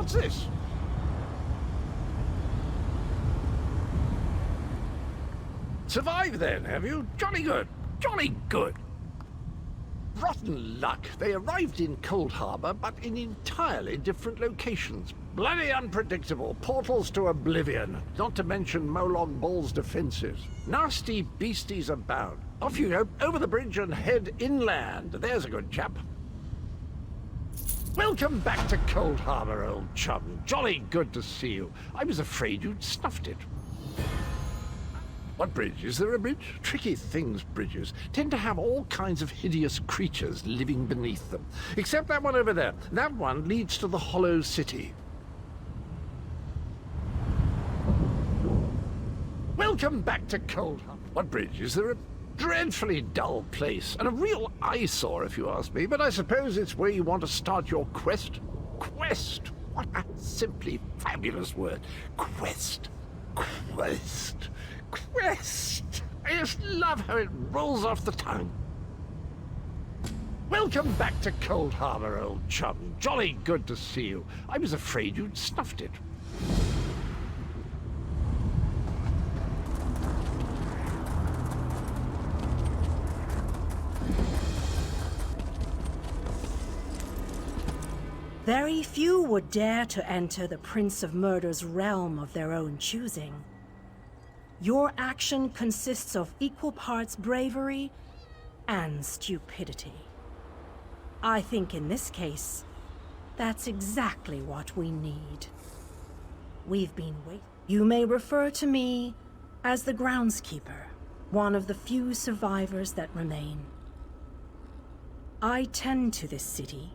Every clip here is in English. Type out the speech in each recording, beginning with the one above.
What's this? Survived then, have you? Jolly good. Jolly good. Rotten luck. They arrived in Cold Harbor, but in entirely different locations. Bloody unpredictable. Portals to oblivion. Not to mention Molog Ball's defenses. Nasty beasties abound. Off you go, over the bridge and head inland. There's a good chap. Welcome back to Cold Harbor, old chum. Jolly good to see you. I was afraid you'd snuffed it. What bridge? Is there a bridge? Tricky things, bridges. Tend to have all kinds of hideous creatures living beneath them. Except that one over there. That one leads to the Hollow City. Welcome back to Cold Harbor. What bridge? Is there a dreadfully dull place, and a real eyesore if you ask me, but I suppose it's where you want to start your quest. Quest! What a simply fabulous word. Quest. Quest. Quest! I just love how it rolls off the tongue. Welcome back to Cold Harbor, old chum. Jolly good to see you. I was afraid you'd snuffed it. Very few would dare to enter the Prince of Murder's realm of their own choosing. Your action consists of equal parts bravery and stupidity. I think in this case, that's exactly what we need. We've been waiting. You may refer to me as the groundskeeper, one of the few survivors that remain. I tend to this city.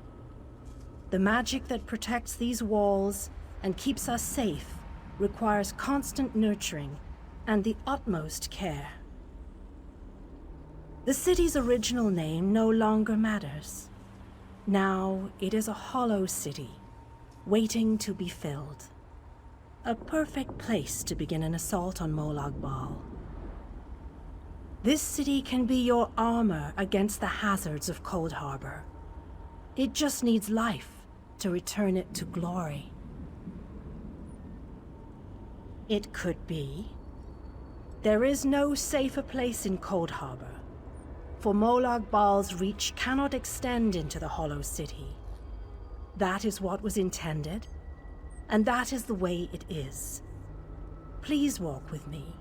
The magic that protects these walls and keeps us safe requires constant nurturing and the utmost care. The city's original name no longer matters. Now it is a hollow city, waiting to be filled. A perfect place to begin an assault on Molag Bal. This city can be your armor against the hazards of Cold Harbor. It just needs life to return it to glory. It could be. There is no safer place in Cold Harbor, for Molag Bal's reach cannot extend into the Hollow City. That is what was intended, and that is the way it is. Please walk with me.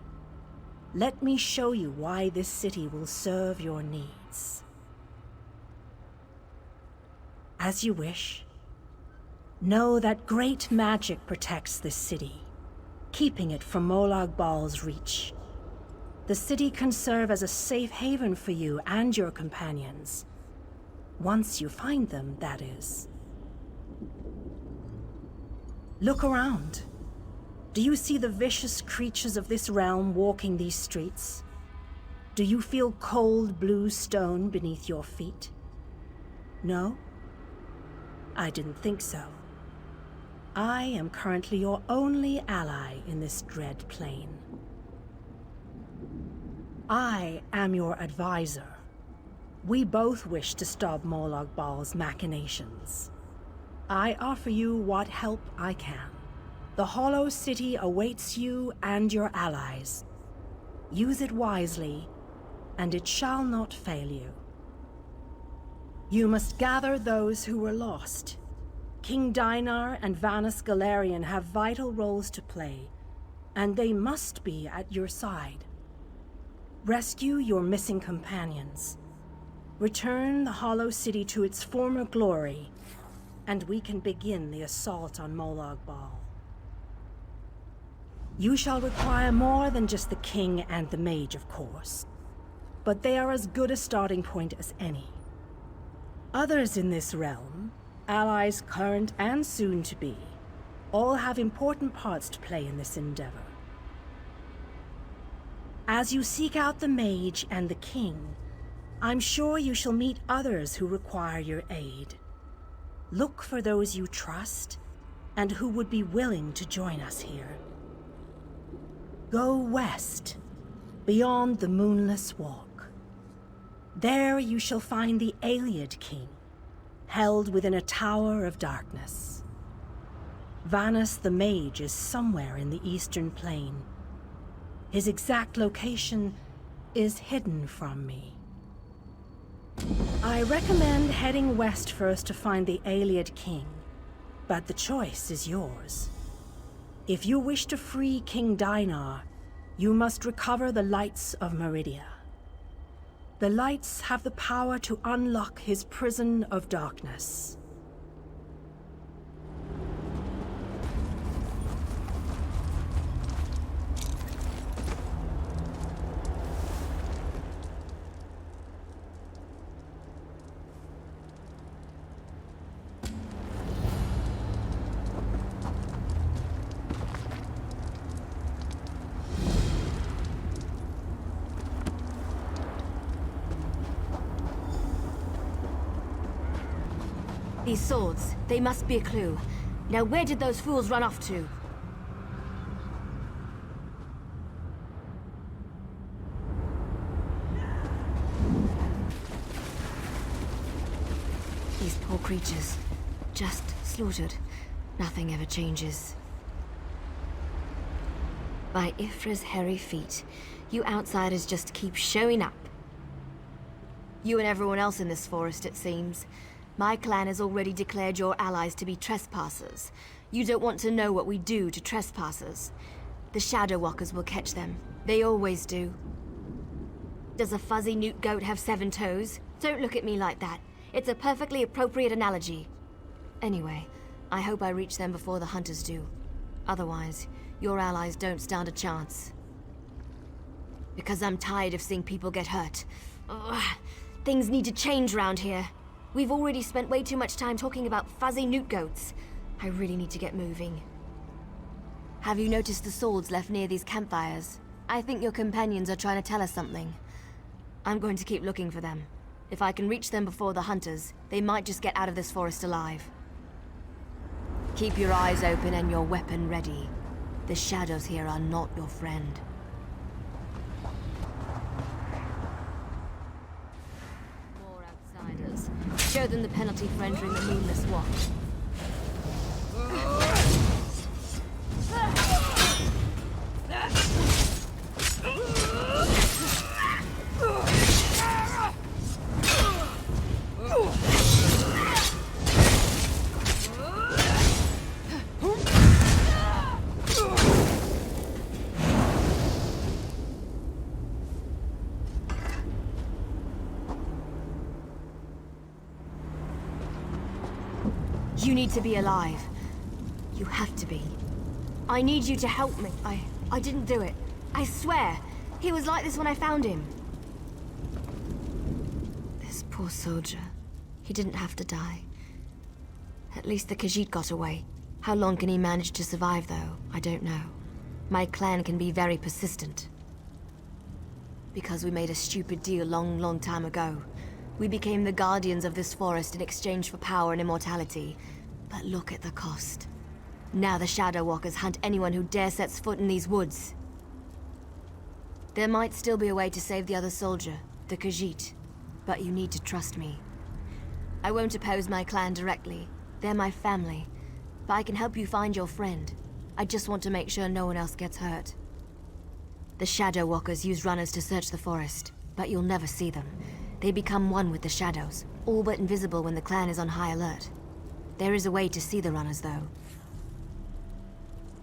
Let me show you why this city will serve your needs. As you wish. Know that great magic protects this city, keeping it from Molag Bal's reach. The city can serve as a safe haven for you and your companions. Once you find them, that is. Look around. Do you see the vicious creatures of this realm walking these streets? Do you feel cold blue stone beneath your feet? No? I didn't think so. I am currently your only ally in this dread plane. I am your advisor. We both wish to stop Molag Bal's machinations. I offer you what help I can. The Hollow City awaits you and your allies. Use it wisely, and it shall not fail you. You must gather those who were lost. King Dinar and Vanus Galarian have vital roles to play, and they must be at your side. Rescue your missing companions. Return the Hollow City to its former glory, and we can begin the assault on Molag Bal. You shall require more than just the king and the mage, of course, but they are as good a starting point as any. Others in this realm, allies current and soon to be, all have important parts to play in this endeavor. As you seek out the mage and the king, I'm sure you shall meet others who require your aid. Look for those you trust and who would be willing to join us here. Go west, beyond the Moonless Walk. There you shall find the Ayleid King, held within a tower of darkness. Vanus the Mage is somewhere in the Eastern Plain. His exact location is hidden from me. I recommend heading west first to find the Ayleid King, but the choice is yours. If you wish to free King Dinar, you must recover the Lights of Meridia. The Lights have the power to unlock his prison of darkness. These swords, they must be a clue. Now where did those fools run off to? These poor creatures, just slaughtered. Nothing ever changes. By Ifra's hairy feet, you outsiders just keep showing up. You and everyone else in this forest, it seems. My clan has already declared your allies to be trespassers. You don't want to know what we do to trespassers. The Shadow Walkers will catch them. They always do. Does a fuzzy newt goat have 7 toes? Don't look at me like that. It's a perfectly appropriate analogy. Anyway, I hope I reach them before the hunters do. Otherwise, your allies don't stand a chance. Because I'm tired of seeing people get hurt. Ugh. Things need to change around here. We've already spent way too much time talking about fuzzy newt goats. I really need to get moving. Have you noticed the swords left near these campfires? I think your companions are trying to tell us something. I'm going to keep looking for them. If I can reach them before the hunters, they might just get out of this forest alive. Keep your eyes open and your weapon ready. The shadows here are not your friend. Show them the penalty for entering the Moonless Walk. You need to be alive. You have to be. I need you to help me. I didn't do it. I swear. He was like this when I found him. This poor soldier. He didn't have to die. At least the Khajiit got away. How long can he manage to survive, though? I don't know. My clan can be very persistent. Because we made a stupid deal long time ago. We became the guardians of this forest in exchange for power and immortality. But look at the cost. Now the Shadow Walkers hunt anyone who dare sets foot in these woods. There might still be a way to save the other soldier, the Khajiit. But you need to trust me. I won't oppose my clan directly. They're my family. But I can help you find your friend. I just want to make sure no one else gets hurt. The Shadow Walkers use runners to search the forest, but you'll never see them. They become one with the shadows, all but invisible when the clan is on high alert. There is a way to see the runners, though.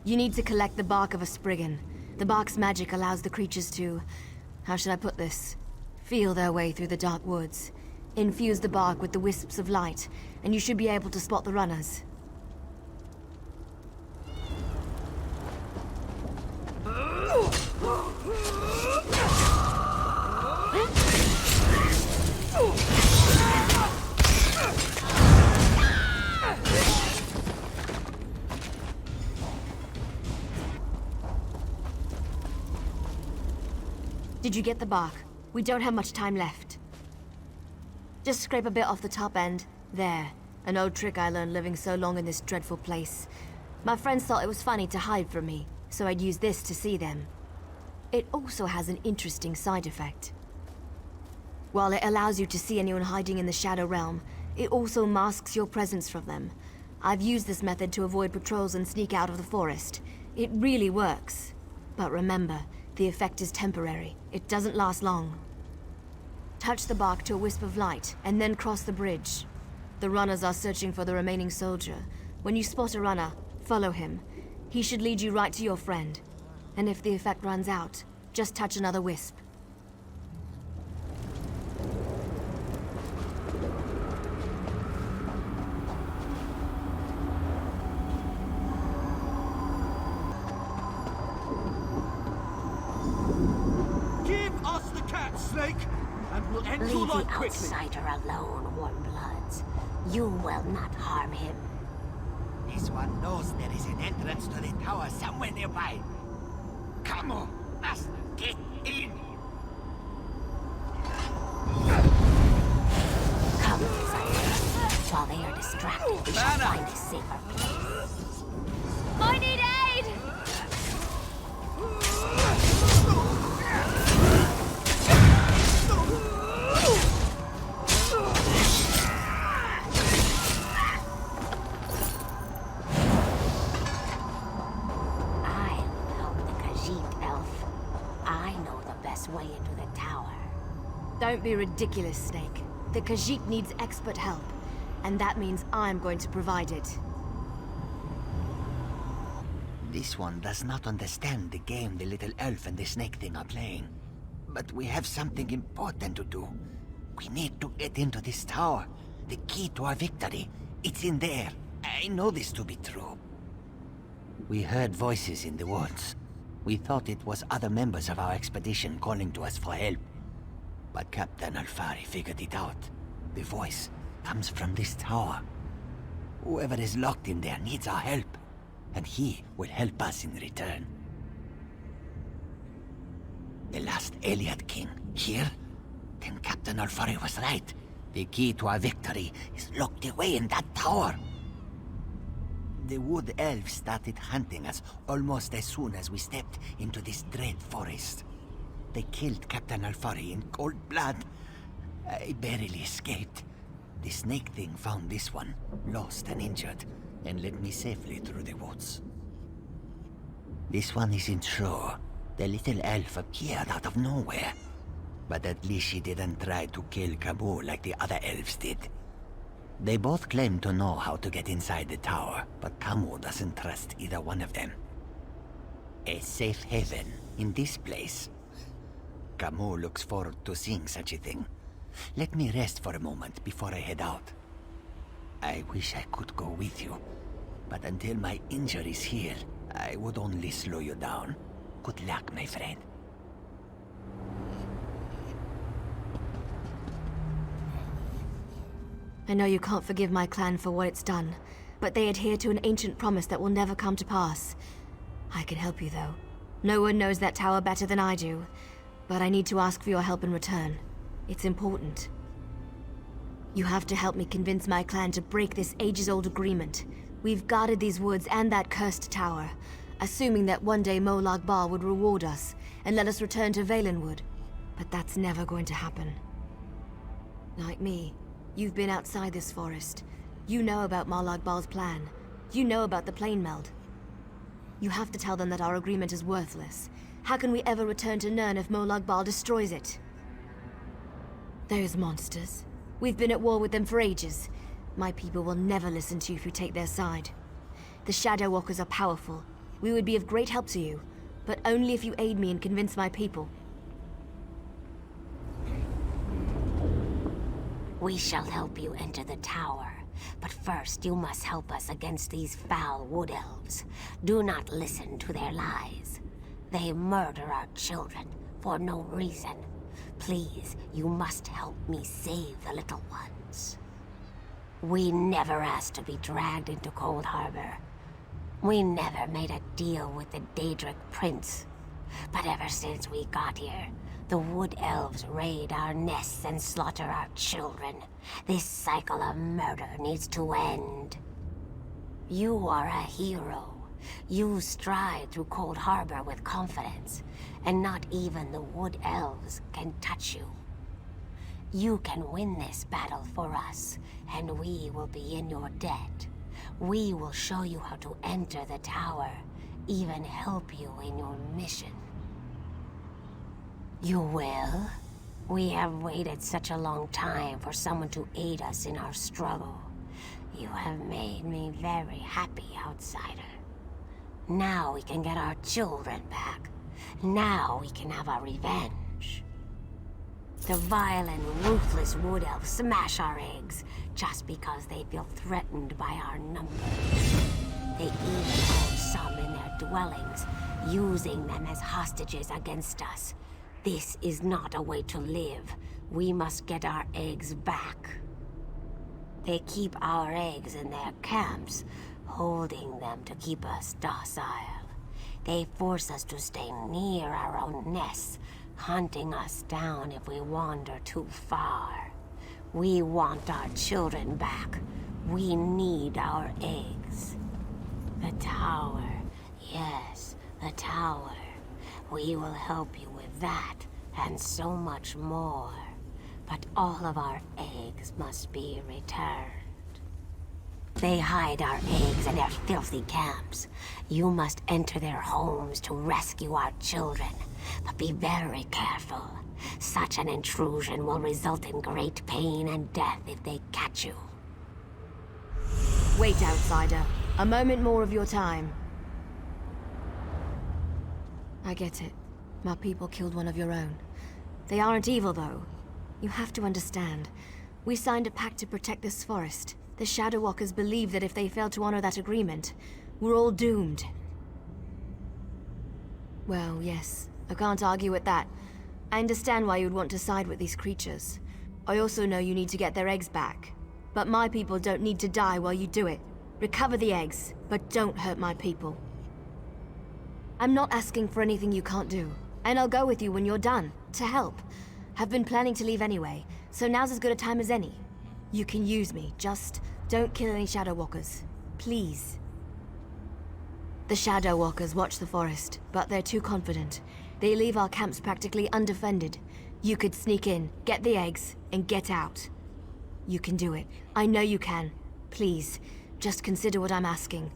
You need to collect the bark of a Spriggan. The bark's magic allows the creatures to... how should I put this? Feel their way through the dark woods. Infuse the bark with the wisps of light, and you should be able to spot the runners. Did you get the bark? We don't have much time left. Just scrape a bit off the top end. There. An old trick I learned living so long in this dreadful place. My friends thought it was funny to hide from me, so I'd use this to see them. It also has an interesting side effect. While it allows you to see anyone hiding in the Shadow Realm, it also masks your presence from them. I've used this method to avoid patrols and sneak out of the forest. It really works. But remember, the effect is temporary. It doesn't last long. Touch the bark to a wisp of light, and then cross the bridge. The runners are searching for the remaining soldier. When you spot a runner, follow him. He should lead you right to your friend. And if the effect runs out, just touch another wisp. Give us the cat, Snake, and we'll end your Leave the life quickly. outsider alone, Warmbloods. You will not harm him. This one knows there is an entrance to the tower somewhere nearby. Come on, must get in. Come, outsider. While they are distracted, we shall find a safer place. I need aid! I will help the Khajiit elf. I know the best way into the tower. Don't be ridiculous, Snake. The Khajiit needs expert help, and that means I'm going to provide it. This one does not understand the game the little elf and the snake thing are playing. But we have something important to do. We need to get into this tower. The key to our victory. It's in there. I know this to be true. We heard voices in the woods. We thought it was other members of our expedition calling to us for help. But Captain Alfari figured it out. The voice comes from this tower. Whoever is locked in there needs our help. And he will help us in return. The last Elliot King here? Then Captain Alfari was right. The key to our victory is locked away in that tower. The wood elves started hunting us almost as soon as we stepped into this dread forest. They killed Captain Alfari in cold blood. I barely escaped. The snake thing found this one, lost and injured, and led me safely through the woods. This one isn't sure. The little elf appeared out of nowhere. But at least she didn't try to kill Kabul like the other elves did. They both claim to know how to get inside the tower, but Kamu doesn't trust either one of them. A safe haven in this place. Kamu looks forward to seeing such a thing. Let me rest for a moment before I head out. I wish I could go with you, but until my injuries heal, I would only slow you down. Good luck, my friend. I know you can't forgive my clan for what it's done, but they adhere to an ancient promise that will never come to pass. I can help you, though. No one knows that tower better than I do, but I need to ask for your help in return. It's important. You have to help me convince my clan to break this ages-old agreement. We've guarded these woods and that cursed tower, assuming that one day Molag Bal would reward us and let us return to Valenwood. But that's never going to happen. Like me, you've been outside this forest. You know about Molag Bal's plan. You know about the plane meld. You have to tell them that our agreement is worthless. How can we ever return to Nirn if Molag Bal destroys it? Those monsters. We've been at war with them for ages. My people will never listen to you if you take their side. The Shadow Walkers are powerful. We would be of great help to you, but only if you aid me and convince my people. We shall help you enter the tower, but first you must help us against these foul wood elves. Do not listen to their lies. They murder our children for no reason. Please, you must help me save the little ones. We never asked to be dragged into Cold Harbor. We never made a deal with the Daedric Prince. But ever since we got here, the Wood Elves raid our nests and slaughter our children. This cycle of murder needs to end. You are a hero. You stride through Cold Harbor with confidence, and not even the Wood Elves can touch you. You can win this battle for us, and we will be in your debt. We will show you how to enter the tower, even help you in your mission. You will? We have waited such a long time for someone to aid us in our struggle. You have made me very happy, outsider. Now we can get our children back. Now we can have our revenge. The vile and ruthless wood elves smash our eggs just because they feel threatened by our numbers. They even hold some in their dwellings, using them as hostages against us. This is not a way to live. We must get our eggs back. They keep our eggs in their camps, holding them to keep us docile. They force us to stay near our own nests, hunting us down if we wander too far. We want our children back. We need our eggs. The tower. Yes, the tower. We will help you with that, and so much more. But all of our eggs must be returned. They hide our eggs in their filthy camps. You must enter their homes to rescue our children. But be very careful. Such an intrusion will result in great pain and death if they catch you. Wait, outsider. A moment more of your time. I get it. My people killed one of your own. They aren't evil, though. You have to understand. We signed a pact to protect this forest. The Shadow Walkers believe that if they fail to honor that agreement, we're all doomed. Well, yes. I can't argue with that. I understand why you'd want to side with these creatures. I also know you need to get their eggs back. But my people don't need to die while you do it. Recover the eggs, but don't hurt my people. I'm not asking for anything you can't do. And I'll go with you when you're done, to help. Have been planning to leave anyway, so now's as good a time as any. You can use me, just don't kill any Shadow Walkers. Please. The Shadow Walkers watch the forest, but they're too confident. They leave our camps practically undefended. You could sneak in, get the eggs, and get out. You can do it. I know you can. Please, just consider what I'm asking.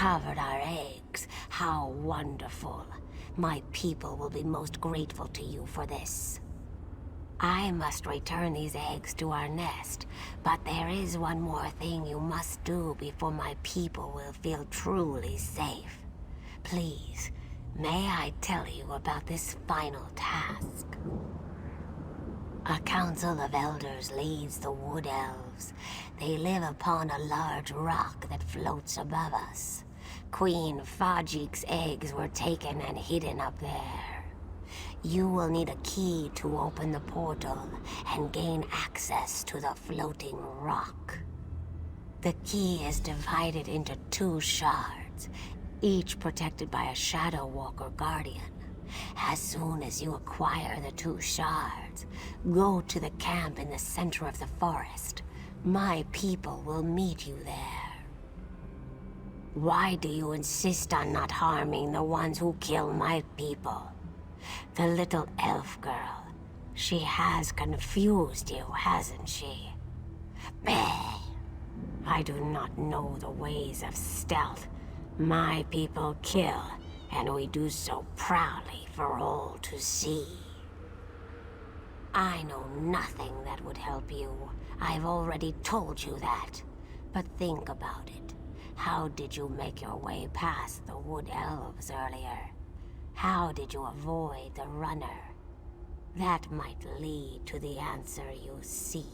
Recovered our eggs. How wonderful. My people will be most grateful to you for this. I must return these eggs to our nest, but there is one more thing you must do before my people will feel truly safe. Please, may I tell you about this final task? A council of elders leads the wood elves. They live upon a large rock that floats above us. Queen Fajik's eggs were taken and hidden up there. You will need a key to open the portal and gain access to the floating rock. The key is divided into 2 shards, each protected by a Shadow Walker guardian. As soon as you acquire the 2 shards, go to the camp in the center of the forest. My people will meet you there. Why do you insist on not harming the ones who kill my people? The little elf girl. She has confused you, hasn't she? Bah! I do not know the ways of stealth. My people kill, and we do so proudly for all to see. I know nothing that would help you. I've already told you that. But think about it. How did you make your way past the wood elves earlier? How did you avoid the runner? That might lead to the answer you seek.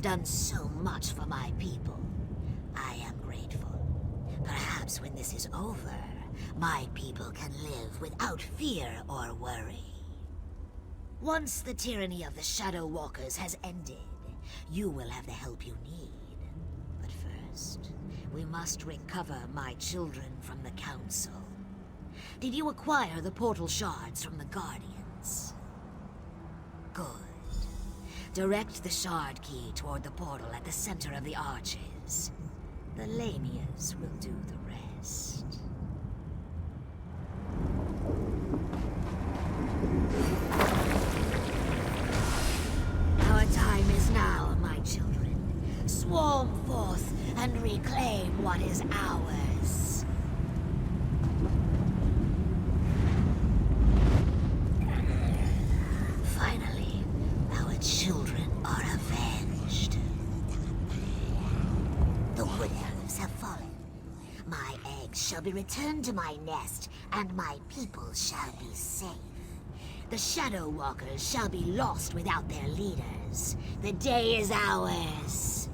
done so much for my people. I am grateful. Perhaps when this is over, my people can live without fear or worry. Once the tyranny of the Shadow Walkers has ended, you will have the help you need. But first, we must recover my children from the Council. Did you acquire the portal shards from the Guardians? Good. Direct the shard key toward the portal at the center of the arches. The Lamias will do the rest. Our time is now, my children. Swarm forth and reclaim what is ours. Finally, our children are avenged. The wood elves have fallen. My eggs shall be returned to my nest, and my people shall be safe. The Shadow Walkers shall be lost without their leaders. The day is ours.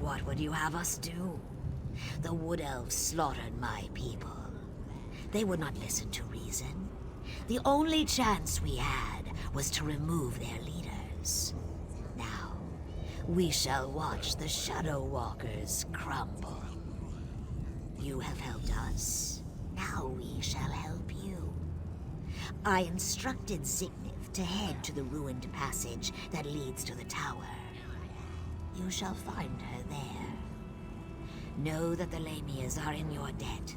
What would you have us do? The Wood Elves slaughtered my people. They would not listen to reason. The only chance we had was to remove their leaders. Now, we shall watch the Shadow Walkers crumble. You have helped us. Now we shall help you. I instructed Zignif to head to the ruined passage that leads to the tower. You shall find her there. Know that the Lamias are in your debt.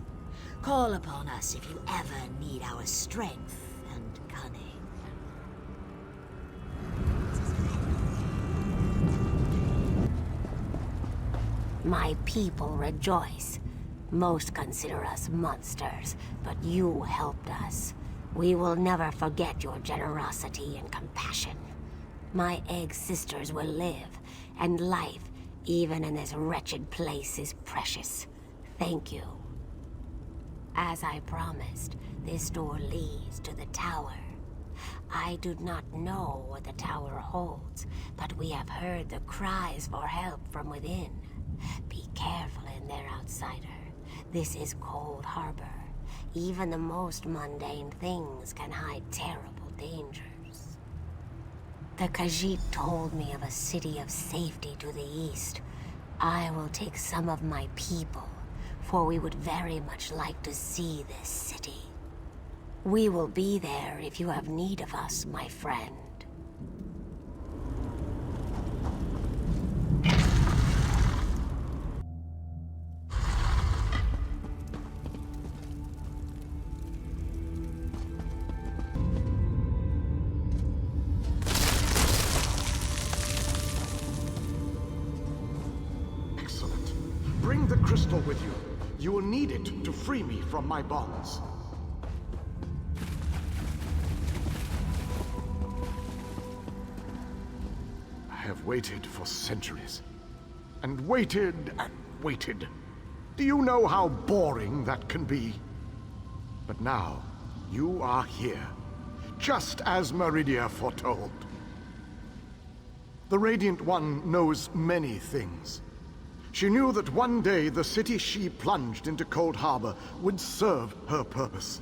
Call upon us if you ever need our strength and cunning. My people rejoice. Most consider us monsters, but you helped us. We will never forget your generosity and compassion. My egg sisters will live, and life, even in this wretched place, is precious. Thank you. As I promised, this door leads to the tower. I do not know what the tower holds, but we have heard the cries for help from within. Be careful in there, outsider. This is Cold Harbor. Even the most mundane things can hide terrible dangers. The Khajiit told me of a city of safety to the east. I will take some of my people, for we would very much like to see this city. We will be there if you have need of us, my friend. Bring the crystal with you. You will need it to free me from my bonds. I have waited for centuries. And waited and waited. Do you know how boring that can be? But now, you are here. Just as Meridia foretold. The Radiant One knows many things. She knew that one day the city she plunged into Cold Harbor would serve her purpose.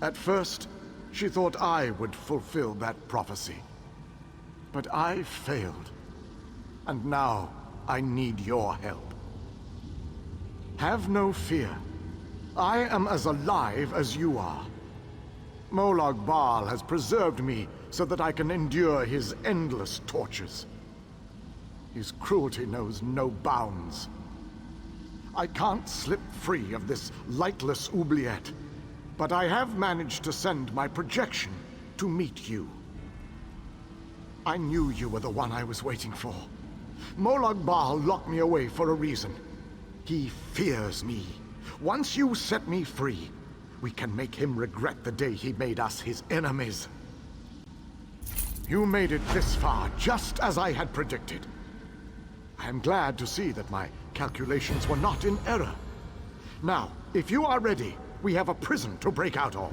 At first, she thought I would fulfill that prophecy. But I failed. And now, I need your help. Have no fear. I am as alive as you are. Molag Bal has preserved me so that I can endure his endless tortures. His cruelty knows no bounds. I can't slip free of this lightless oubliette, but I have managed to send my projection to meet you. I knew you were the one I was waiting for. Molag Bal locked me away for a reason. He fears me. Once you set me free, we can make him regret the day he made us his enemies. You made it this far, just as I had predicted. I am glad to see that my calculations were not in error. Now, if you are ready, we have a prison to break out of.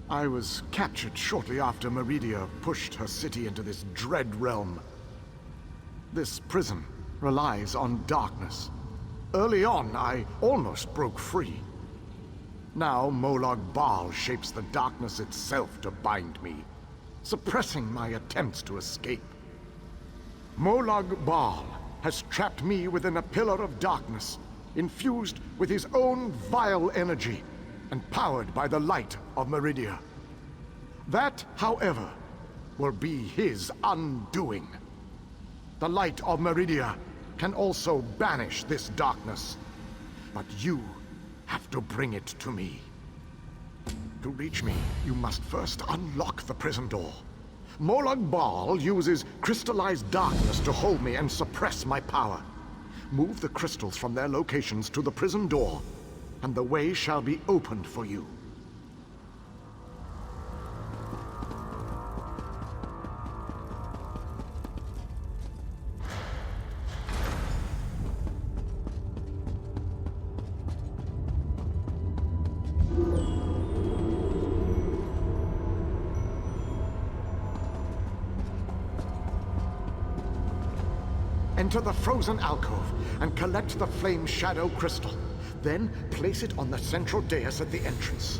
I was captured shortly after Meridia pushed her city into this dread realm. This prison relies on darkness. Early on, I almost broke free. Now Molag Bal shapes the darkness itself to bind me, suppressing my attempts to escape. Molag Bal has trapped me within a pillar of darkness, infused with his own vile energy, and powered by the light of Meridia. That, however, will be his undoing. The light of Meridia can also banish this darkness, but you have to bring it to me. To reach me, you must first unlock the prison door. Molag Bal uses crystallized darkness to hold me and suppress my power. Move the crystals from their locations to the prison door, and the way shall be opened for you. Enter the frozen alcove and collect the flame shadow crystal. Then place it on the central dais at the entrance.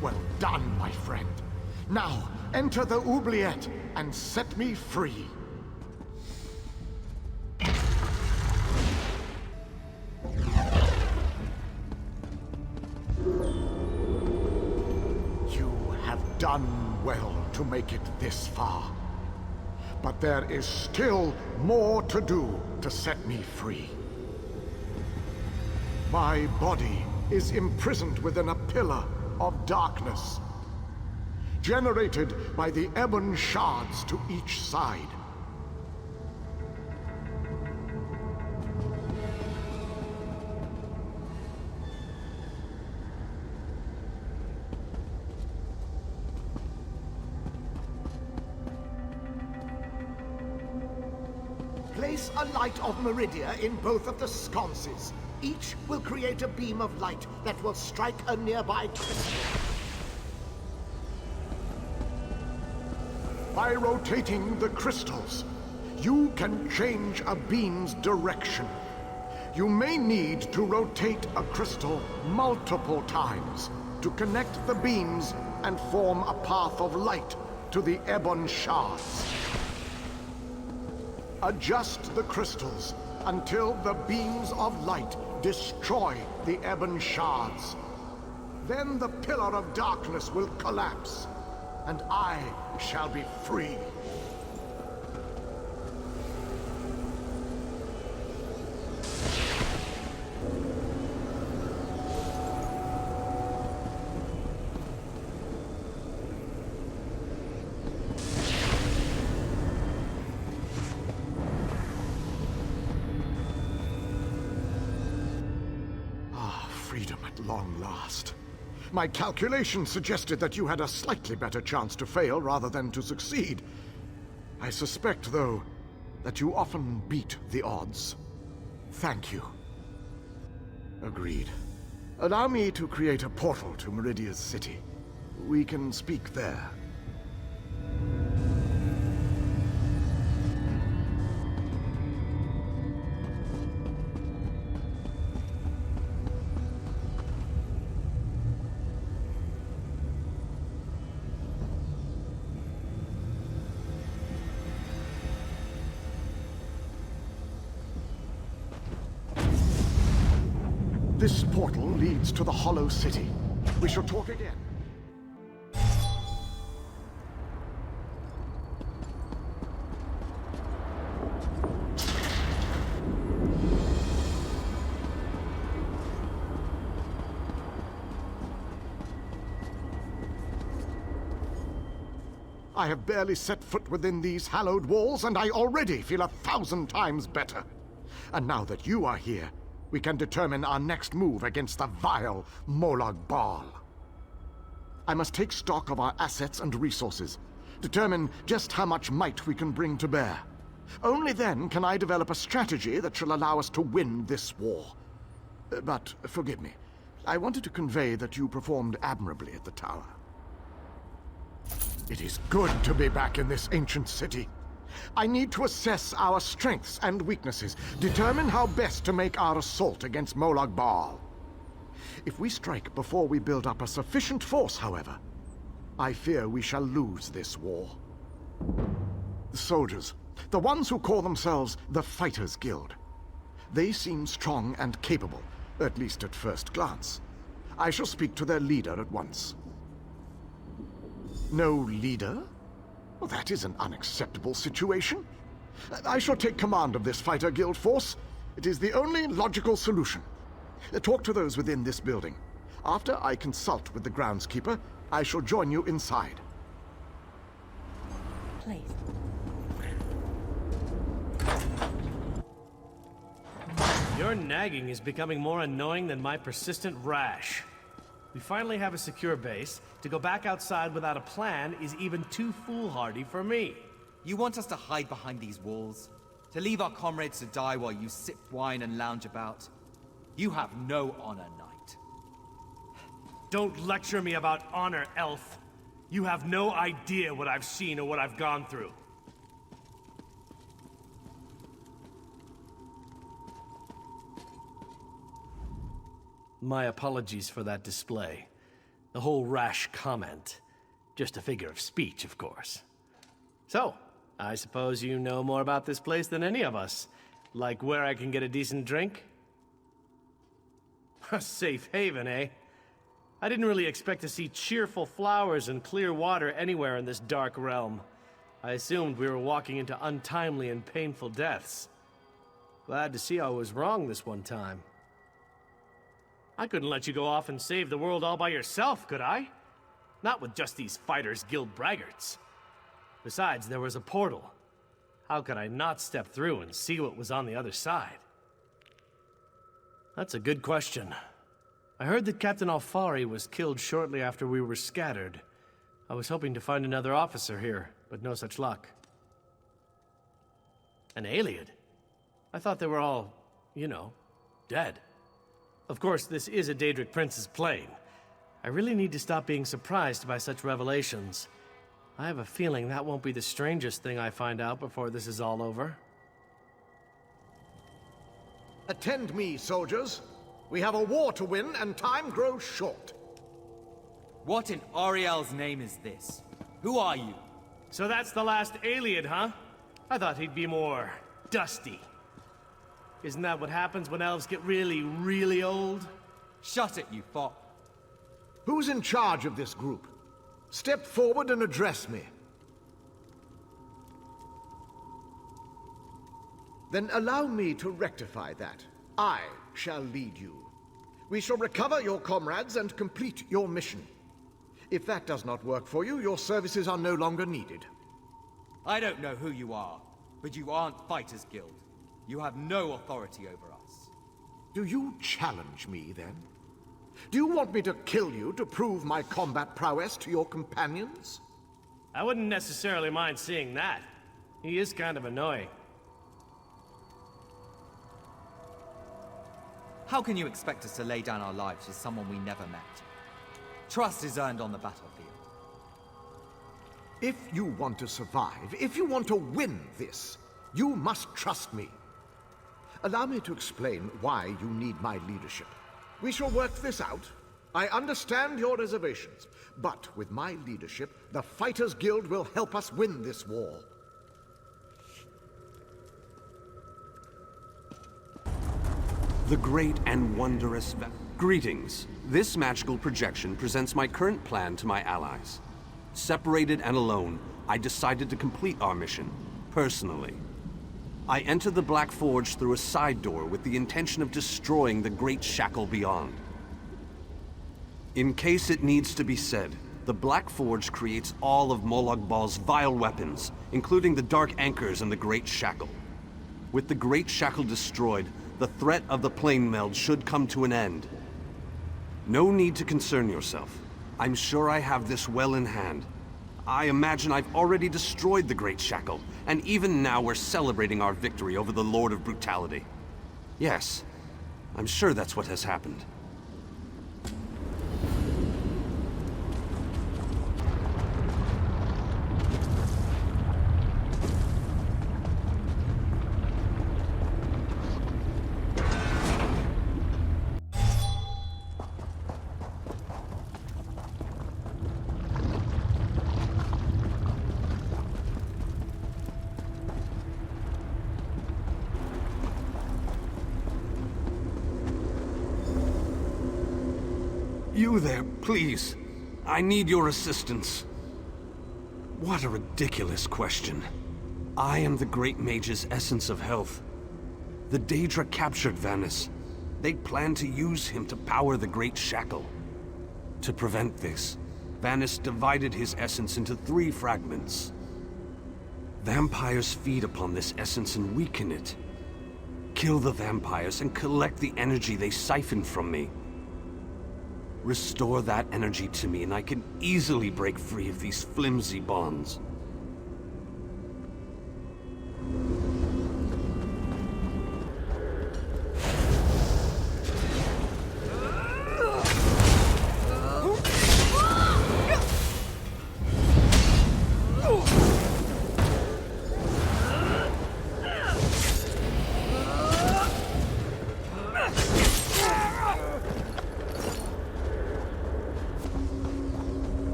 Well done, my friend. Now, enter the oubliette and set me free. You have done well to make it this far. But there is still more to do to set me free. My body is imprisoned within a pillar of darkness, generated by the ebon shards to each side. Place a light of Meridia in both of the sconces. Each will create a beam of light that will strike a nearby crystal. By rotating the crystals, you can change a beam's direction. You may need to rotate a crystal multiple times to connect the beams and form a path of light to the ebon shards. Adjust the crystals until the beams of light destroy the ebon shards. Then the pillar of darkness will collapse, and I shall be free. Freedom at long last. My calculations suggested that you had a slightly better chance to fail rather than to succeed. I suspect, though, that you often beat the odds. Thank you. Agreed. Allow me to create a portal to Meridia's city. We can speak there. This portal leads to the Hollow City. We shall talk again. I have barely set foot within these hallowed walls, and I already feel 1,000 times better. And now that you are here, we can determine our next move against the vile Molag Bal. I must take stock of our assets and resources, determine just how much might we can bring to bear. Only then can I develop a strategy that shall allow us to win this war. But forgive me, I wanted to convey that you performed admirably at the tower. It is good to be back in this ancient city. I need to assess our strengths and weaknesses, determine how best to make our assault against Molag Bal. If we strike before we build up a sufficient force, however, I fear we shall lose this war. The soldiers, the ones who call themselves the Fighters Guild, they seem strong and capable, at least at first glance. I shall speak to their leader at once. No leader? Well, that is an unacceptable situation. I shall take command of this Fighter Guild force. It is the only logical solution. Talk to those within this building. After I consult with the groundskeeper, I shall join you inside. Please. Your nagging is becoming more annoying than my persistent rash. We finally have a secure base. To go back outside without a plan is even too foolhardy for me. You want us to hide behind these walls? To leave our comrades to die while you sip wine and lounge about? You have no honor, knight. Don't lecture me about honor, elf. You have no idea what I've seen or what I've gone through. My apologies for that display. The whole rash comment. Just a figure of speech, of course. So, I suppose you know more about this place than any of us. Like where I can get a decent drink? A safe haven, eh? I didn't really expect to see cheerful flowers and clear water anywhere in this dark realm. I assumed we were walking into untimely and painful deaths. Glad to see I was wrong this one time. I couldn't let you go off and save the world all by yourself, could I? Not with just these Fighters Guild braggarts. Besides, there was a portal. How could I not step through and see what was on the other side? That's a good question. I heard that Captain Alfari was killed shortly after we were scattered. I was hoping to find another officer here, but no such luck. An Iliad? I thought they were all, you know, dead. Of course, this is a Daedric Prince's plane. I really need to stop being surprised by such revelations. I have a feeling that won't be the strangest thing I find out before this is all over. Attend me, soldiers. We have a war to win, and time grows short. What in Ariel's name is this? Who are you? So that's the last Iliad, huh? I thought he'd be more dusty. Isn't that what happens when elves get really, really old? Shut it, you fop. Who's in charge of this group? Step forward and address me. Then allow me to rectify that. I shall lead you. We shall recover your comrades and complete your mission. If that does not work for you, your services are no longer needed. I don't know who you are, but you aren't Fighters Guild. You have no authority over us. Do you challenge me, then? Do you want me to kill you to prove my combat prowess to your companions? I wouldn't necessarily mind seeing that. He is kind of annoying. How can you expect us to lay down our lives with someone we never met? Trust is earned on the battlefield. If you want to survive, if you want to win this, you must trust me. Allow me to explain why you need my leadership. We shall work this out. I understand your reservations, but with my leadership, the Fighters Guild will help us win this war. The great and wondrous Greetings. This magical projection presents my current plan to my allies. Separated and alone, I decided to complete our mission, personally. I entered the Black Forge through a side door with the intention of destroying the Great Shackle beyond. In case it needs to be said, the Black Forge creates all of Molag Bal's vile weapons, including the Dark Anchors and the Great Shackle. With the Great Shackle destroyed, the threat of the plane meld should come to an end. No need to concern yourself. I'm sure I have this well in hand. I imagine I've already destroyed the Great Shackle, and even now we're celebrating our victory over the Lord of Brutality. Yes, I'm sure that's what has happened. You there, please. I need your assistance. What a ridiculous question. I am the Great Mage's essence of health. The Daedra captured Vannis. They plan to use him to power the Great Shackle. To prevent this, Vannis divided his essence into 3 fragments. Vampires feed upon this essence and weaken it. Kill the vampires and collect the energy they siphoned from me. Restore that energy to me and I can easily break free of these flimsy bonds.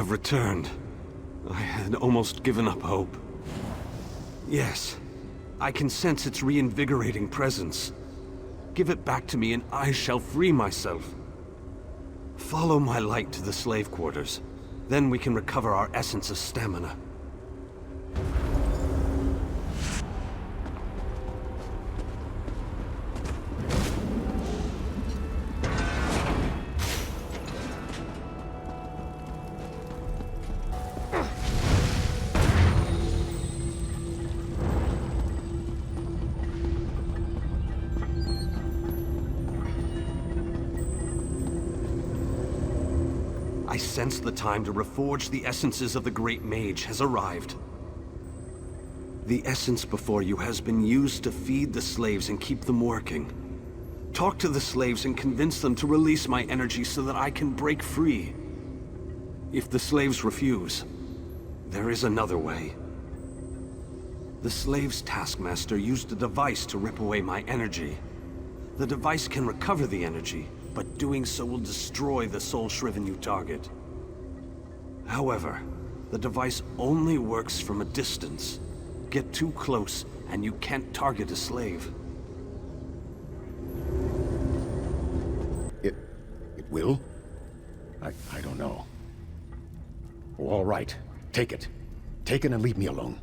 Returned. I had almost given up hope. Yes, I can sense its reinvigorating presence. Give it back to me and I shall free myself. Follow my light to the slave quarters. Then we can recover our essence of stamina. I sense the time to reforge the essences of the Great Mage has arrived. The essence before you has been used to feed the slaves and keep them working. Talk to the slaves and convince them to release my energy so that I can break free. If the slaves refuse, there is another way. The slaves' taskmaster used a device to rip away my energy. The device can recover the energy, but doing so will destroy the soul-shriven you target. However, the device only works from a distance. Get too close, and you can't target a slave. It will? I don't know. Oh, all right. Take it. Take it and leave me alone.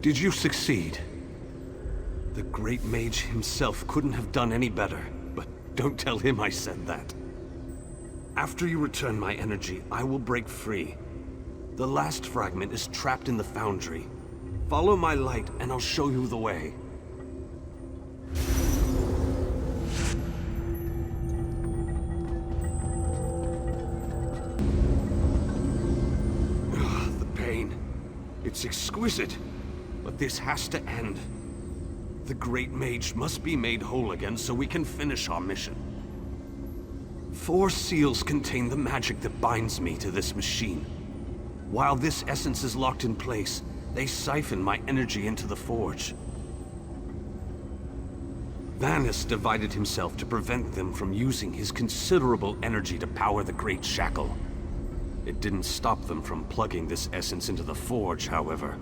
Did you succeed? The Great Mage himself couldn't have done any better, but don't tell him I said that. After you return my energy, I will break free. The last fragment is trapped in the foundry. Follow my light and I'll show you the way. It's exquisite, but this has to end. The Great Mage must be made whole again so we can finish our mission. 4 seals contain the magic that binds me to this machine. While this essence is locked in place, they siphon my energy into the forge. Vanus divided himself to prevent them from using his considerable energy to power the Great Shackle. It didn't stop them from plugging this essence into the forge, however.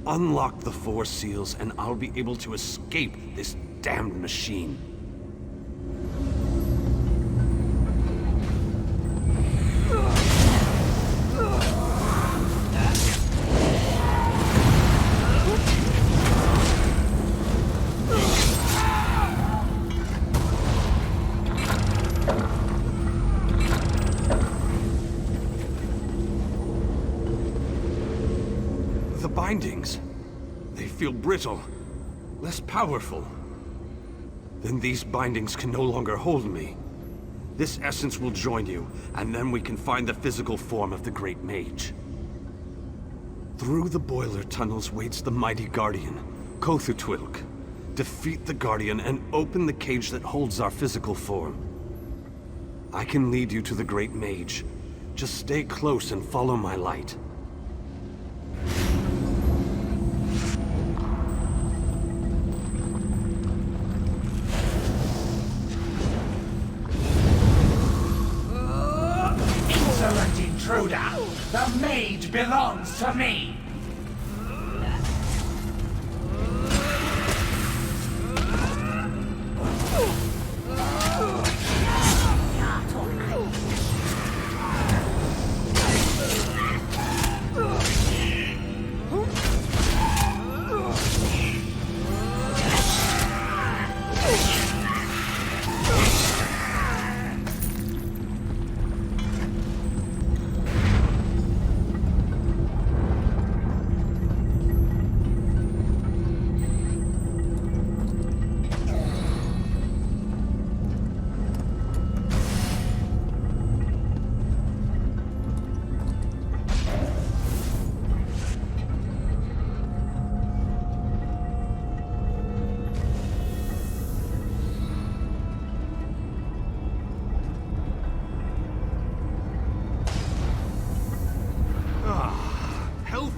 Unlock the 4 seals and I'll be able to escape this damned machine. Bindings. They feel brittle, less powerful. Then these bindings can no longer hold me. This essence will join you, and then we can find the physical form of the Great Mage. Through the boiler tunnels waits the mighty Guardian, Kothutwilk. Defeat the Guardian and open the cage that holds our physical form. I can lead you to the Great Mage. Just stay close and follow my light. Intruder! The mage belongs to me!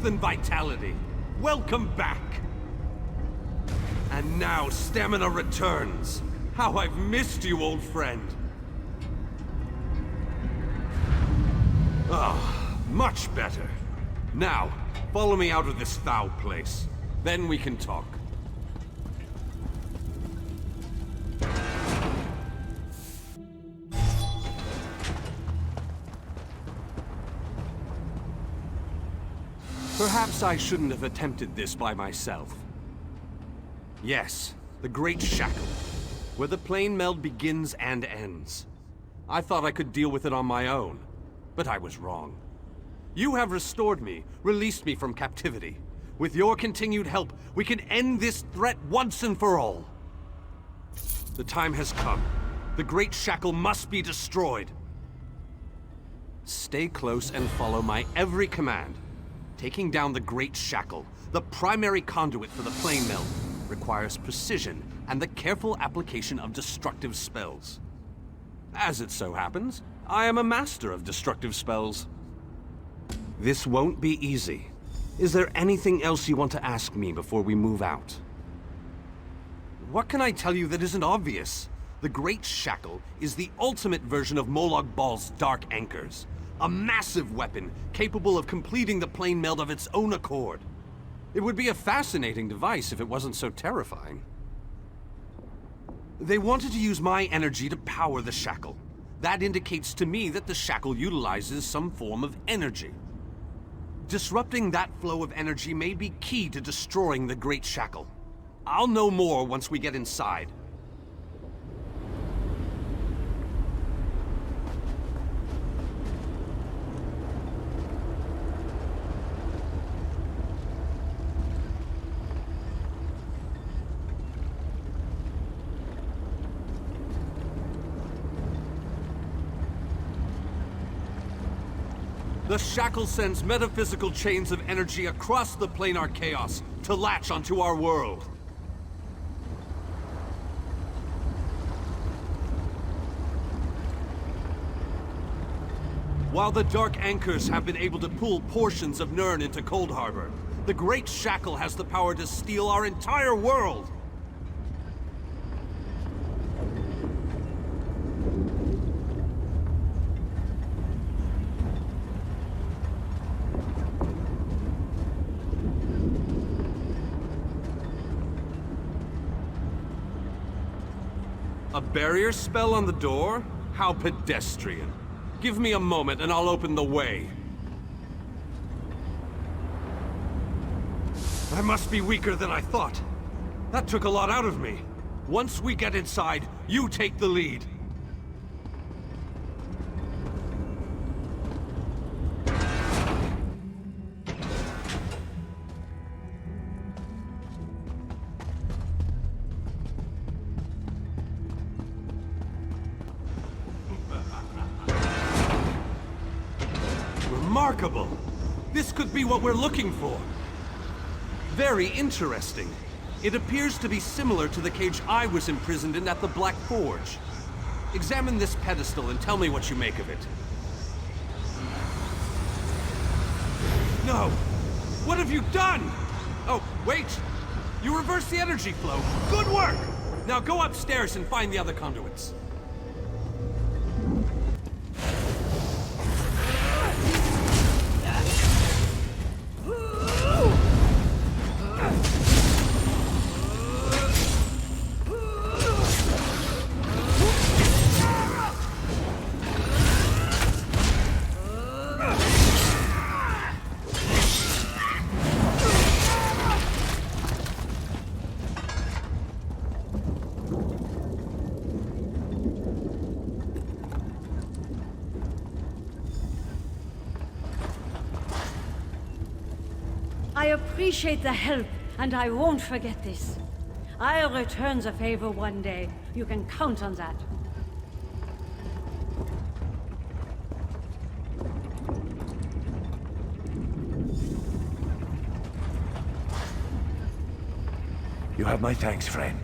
And vitality. Welcome back. And now stamina returns. How I've missed you, old friend. Ah, much better. Now, follow me out of this foul place. Then we can talk. Perhaps I shouldn't have attempted this by myself. Yes, the Great Shackle, where the plane meld begins and ends. I thought I could deal with it on my own, but I was wrong. You have restored me, released me from captivity. With your continued help, we can end this threat once and for all. The time has come. The Great Shackle must be destroyed. Stay close and follow my every command. Taking down the Great Shackle, the primary conduit for the plane meld, requires precision and the careful application of destructive spells. As it so happens, I am a master of destructive spells. This won't be easy. Is there anything else you want to ask me before we move out? What can I tell you that isn't obvious? The Great Shackle is the ultimate version of Molag Bal's Dark Anchors. A massive weapon capable of completing the plane meld of its own accord. It would be a fascinating device if it wasn't so terrifying. They wanted to use my energy to power the shackle. That indicates to me that the shackle utilizes some form of energy. Disrupting that flow of energy may be key to destroying the Great Shackle. I'll know more once we get inside. The shackle sends metaphysical chains of energy across the planar chaos to latch onto our world. While the Dark Anchors have been able to pull portions of Nirn into Cold Harbor, the Great Shackle has the power to steal our entire world! A barrier spell on the door? How pedestrian. Give me a moment and I'll open the way. I must be weaker than I thought. That took a lot out of me. Once we get inside, you take the lead. Remarkable! This could be what we're looking for. Very interesting. It appears to be similar to the cage I was imprisoned in at the Black Forge. Examine this pedestal and tell me what you make of it. No! What have you done? Oh, wait! You reversed the energy flow. Good work! Now go upstairs and find the other conduits. I appreciate the help, and I won't forget this. I'll return the favor one day. You can count on that. You have my thanks, friend.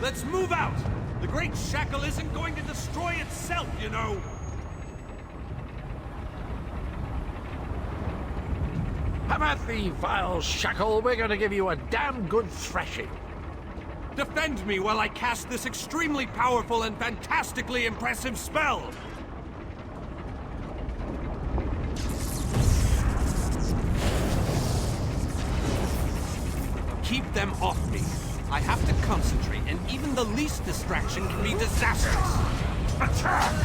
Let's move out! The Great Shackle isn't going to destroy itself, you know! Have at thee, vile shackle. We're gonna give you a damn good thrashing. Defend me while I cast this extremely powerful and fantastically impressive spell! Keep them off me. I have to concentrate, and even the least distraction can be disastrous. Attack!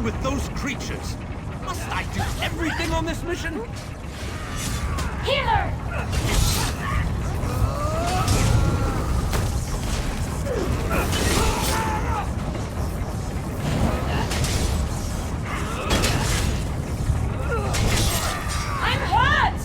With those creatures. Must I do everything on this mission? Healer! I'm hurt!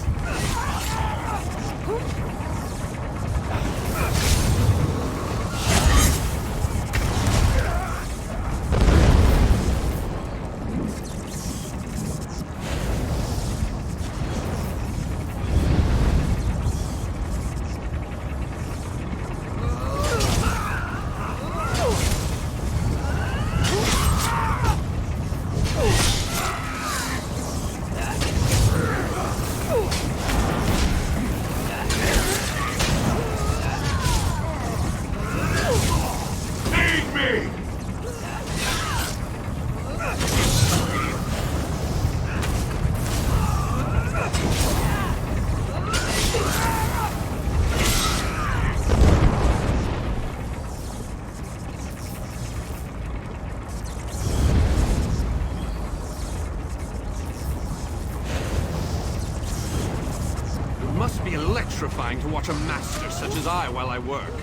be electrifying to watch a master such as I while I work.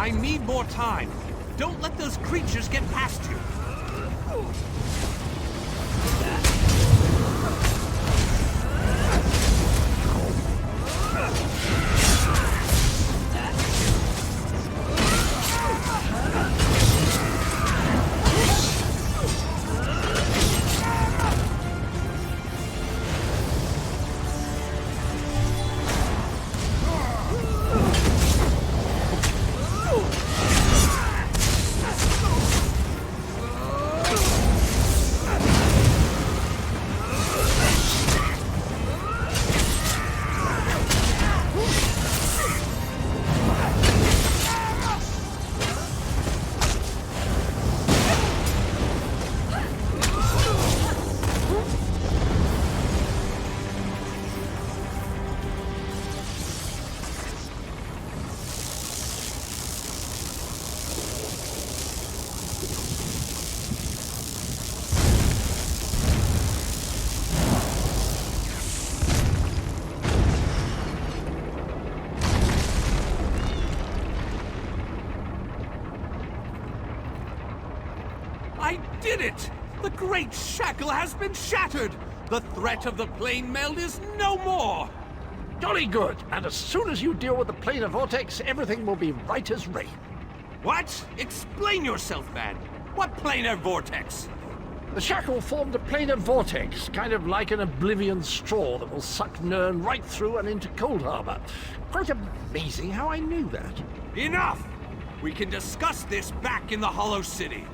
I need more time. Don't let those creatures get past you. I did it! The great shackle has been shattered! The threat of the plane meld is no more! Jolly good. And as soon as you deal with the planar vortex, everything will be right as rain. What? Explain yourself, man. What planar vortex? The shackle formed a planar vortex, kind of like an oblivion straw that will suck Nirn right through and into Cold Harbor. Quite amazing how I knew that. Enough! We can discuss this back in the Hollow City.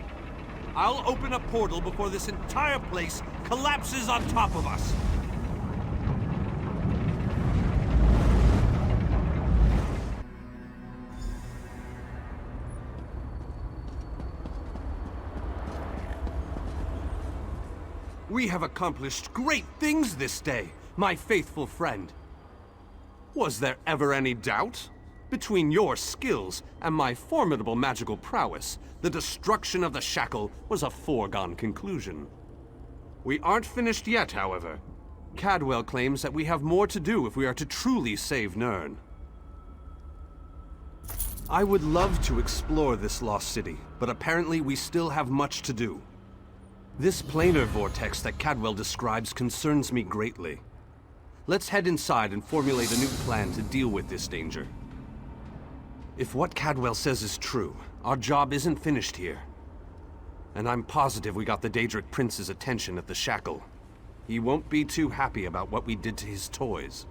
I'll open a portal before this entire place collapses on top of us. We have accomplished great things this day, my faithful friend. Was there ever any doubt? Between your skills and my formidable magical prowess, the destruction of the shackle was a foregone conclusion. We aren't finished yet, however. Cadwell claims that we have more to do if we are to truly save Nirn. I would love to explore this lost city, but apparently we still have much to do. This planar vortex that Cadwell describes concerns me greatly. Let's head inside and formulate a new plan to deal with this danger. If what Cadwell says is true, our job isn't finished here. And I'm positive we got the Daedric Prince's attention at the shackle. He won't be too happy about what we did to his toys.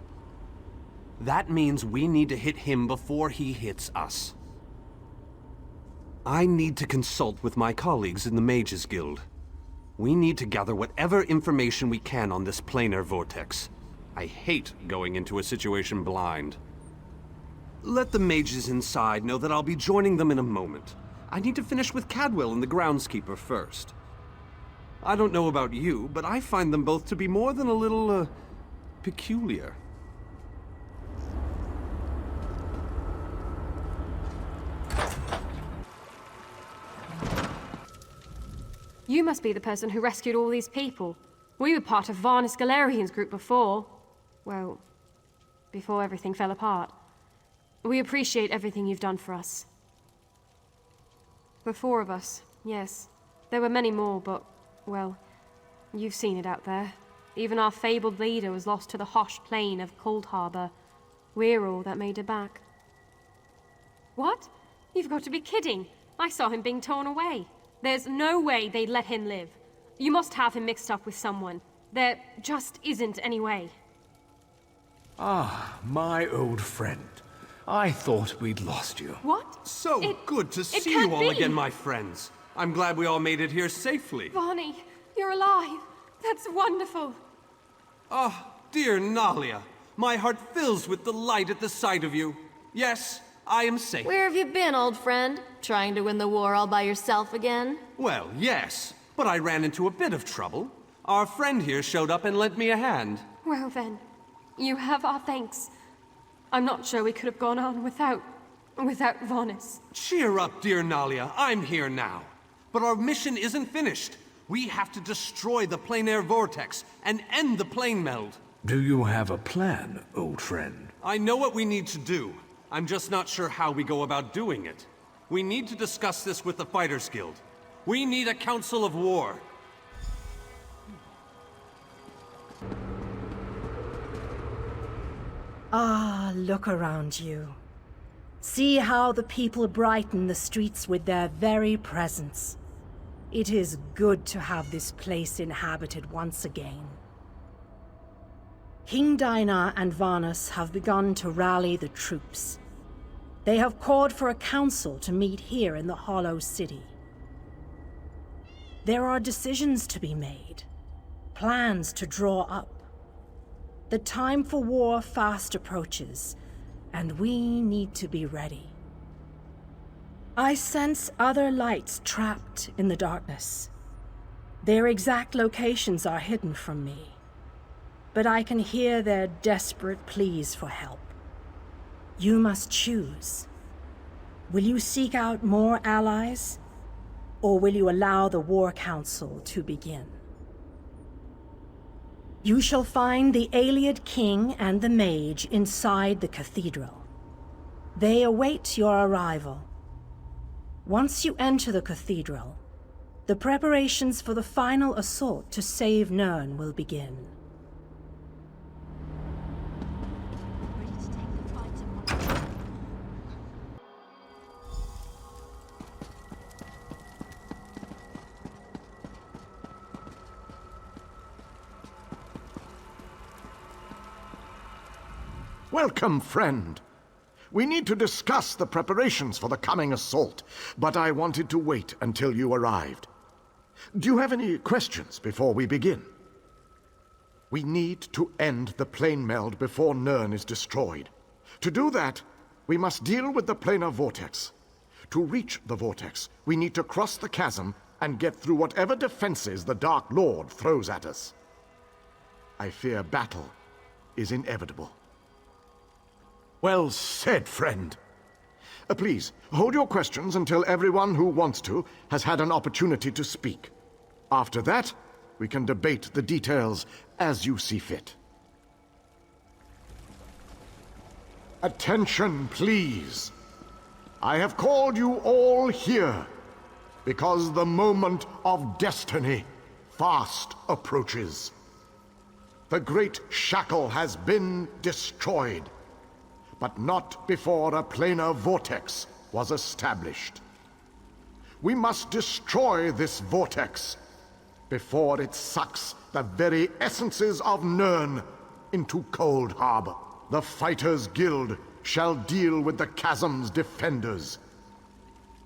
That means we need to hit him before he hits us. I need to consult with my colleagues in the Mages Guild. We need to gather whatever information we can on this planar vortex. I hate going into a situation blind. Let the mages inside know that I'll be joining them in a moment. I need to finish with Cadwell and the groundskeeper first. I don't know about you, but I find them both to be more than a little, peculiar. You must be the person who rescued all these people. We were part of Varnus Galerian's group before. Well, before everything fell apart. We appreciate everything you've done for us. The four of us, yes. There were many more, but Well, you've seen it out there. Even our fabled leader was lost to the harsh plain of Cold Harbor. We're all that made it back. What? You've got to be kidding. I saw him being torn away. There's no way they'd let him live. You must have him mixed up with someone. There just isn't any way. Ah, my old friend. I thought we'd lost you. What? So good to see you all again, my friends. I'm glad we all made it here safely. Varney, you're alive. That's wonderful. Oh, dear Nalia. My heart fills with delight at the sight of you. Yes, I am safe. Where have you been, old friend? Trying to win the war all by yourself again? Well, yes, but I ran into a bit of trouble. Our friend here showed up and lent me a hand. Well then, you have our thanks. I'm not sure we could have gone on without Varnis. Cheer up, dear Nalia. I'm here now. But our mission isn't finished. We have to destroy the plein air vortex and end the plane meld. Do you have a plan, old friend? I know what we need to do. I'm just not sure how we go about doing it. We need to discuss this with the Fighters Guild. We need a council of war. Ah, look around you. See how the people brighten the streets with their very presence. It is good to have this place inhabited once again. King Dinar and Varnus have begun to rally the troops. They have called for a council to meet here in the Hollow City. There are decisions to be made, plans to draw up. The time for war fast approaches, and we need to be ready. I sense other lights trapped in the darkness. Their exact locations are hidden from me, but I can hear their desperate pleas for help. You must choose. Will you seek out more allies, or will you allow the War Council to begin? You shall find the Ayleid King and the Mage inside the cathedral. They await your arrival. Once you enter the cathedral, the preparations for the final assault to save Nirn will begin. Welcome, friend. We need to discuss the preparations for the coming assault, but I wanted to wait until you arrived. Do you have any questions before we begin? We need to end the plane meld before Nirn is destroyed. To do that, we must deal with the planar vortex. To reach the vortex, we need to cross the chasm and get through whatever defenses the Dark Lord throws at us. I fear battle is inevitable. Well said, friend. Please, hold your questions until everyone who wants to has had an opportunity to speak. After that, we can debate the details as you see fit. Attention, please. I have called you all here because the moment of destiny fast approaches. The great shackle has been destroyed, but not before a planar vortex was established. We must destroy this vortex before it sucks the very essences of Nirn into Cold Harbor. The Fighters Guild shall deal with the chasm's defenders,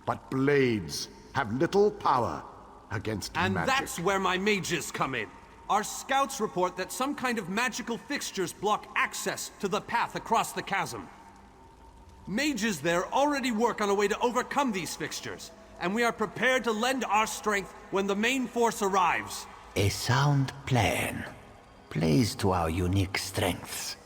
but blades have little power against magic. And that's where my mages come in. Our scouts report that some kind of magical fixtures block access to the path across the chasm. Mages there already work on a way to overcome these fixtures, and we are prepared to lend our strength when the main force arrives. A sound plan. Plays to our unique strengths.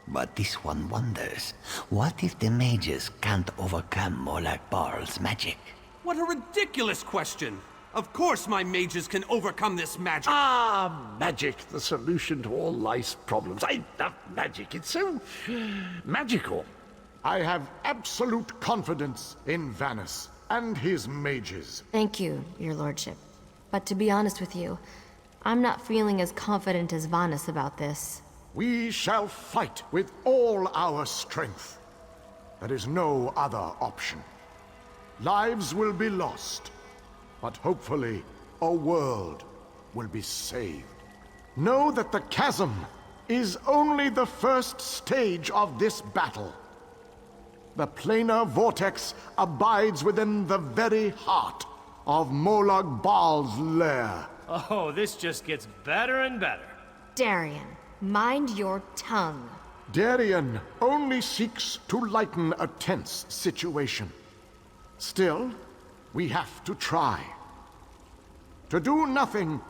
But this one wonders, what if the mages can't overcome Molag Barl's magic? What a ridiculous question! Of course my mages can overcome this magic! Ah, magic, the solution to all life's problems. I love magic. It's so magical. I have absolute confidence in Vanus and his mages. Thank you, your lordship. But to be honest with you, I'm not feeling as confident as Vanus about this. We shall fight with all our strength. There is no other option. Lives will be lost, but hopefully a world will be saved. Know that the chasm is only the first stage of this battle. The planar vortex abides within the very heart of Molag Bal's lair. Oh, this just gets better and better. Darien, mind your tongue. Darien only seeks to lighten a tense situation. Still, we have to try. To do nothing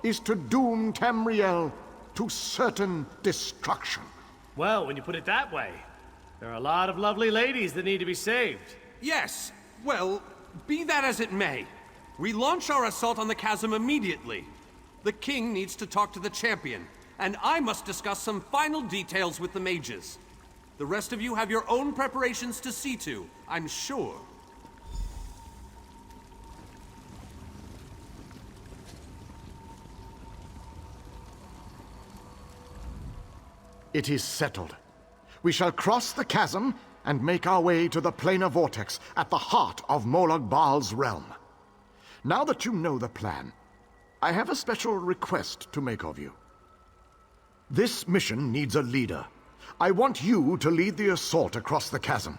is to doom Tamriel to certain destruction. Well, when you put it that way, there are a lot of lovely ladies that need to be saved. Yes, well, be that as it may. We launch our assault on the chasm immediately. The king needs to talk to the champion, and I must discuss some final details with the mages. The rest of you have your own preparations to see to, I'm sure. It is settled. We shall cross the chasm and make our way to the planar vortex at the heart of Molag Bal's realm. Now that you know the plan, I have a special request to make of you. This mission needs a leader. I want you to lead the assault across the chasm.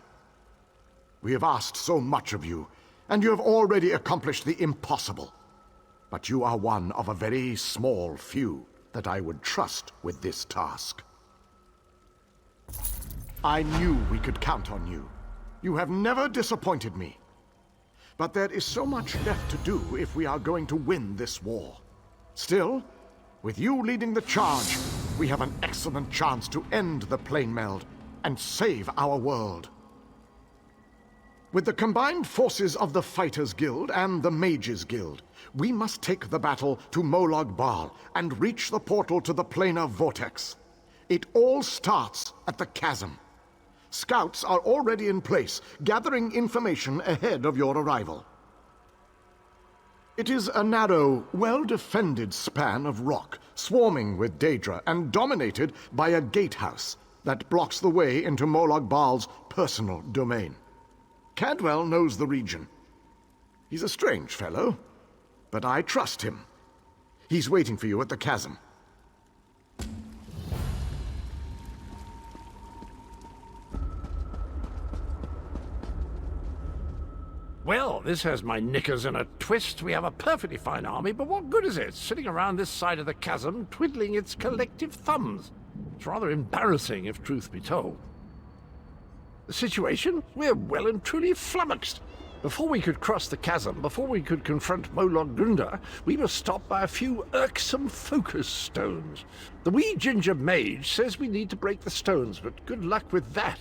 We have asked so much of you, and you have already accomplished the impossible. But you are one of a very small few that I would trust with this task. I knew we could count on you. You have never disappointed me. But there is so much left to do if we are going to win this war. Still, with you leading the charge, we have an excellent chance to end the plane meld and save our world. With the combined forces of the Fighters Guild and the Mages Guild, we must take the battle to Molag Bal and reach the portal to the planar vortex. It all starts at the chasm. Scouts are already in place, gathering information ahead of your arrival. It is a narrow, well-defended span of rock, swarming with Daedra and dominated by a gatehouse that blocks the way into Molag Bal's personal domain. Cadwell knows the region. He's a strange fellow, but I trust him. He's waiting for you at the chasm. Well, this has my knickers in a twist. We have a perfectly fine army, but what good is it sitting around this side of the chasm, twiddling its collective thumbs? It's rather embarrassing, if truth be told. The situation? We're well and truly flummoxed. Before we could cross the chasm, before we could confront Molag Gunda, we were stopped by a few irksome focus stones. The wee ginger mage says we need to break the stones, but good luck with that.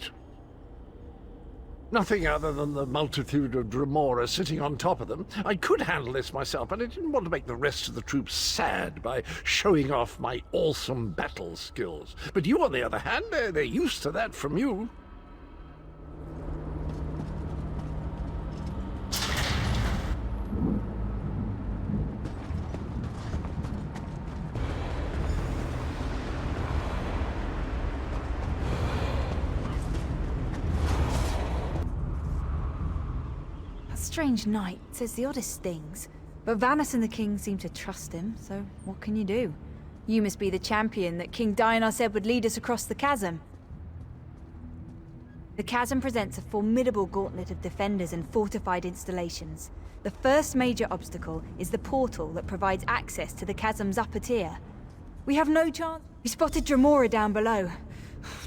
Nothing other than the multitude of Dremora sitting on top of them. I could handle this myself, but I didn't want to make the rest of the troops sad by showing off my awesome battle skills. But you, on the other hand, they're used to that from you. Strange knight says the oddest things, but Vanus and the king seem to trust him, so what can you do? You must be the champion that King Dinar said would lead us across the chasm. The chasm presents a formidable gauntlet of defenders and fortified installations. The first major obstacle is the portal that provides access to the chasm's upper tier. We have no chance. We spotted Dremora down below.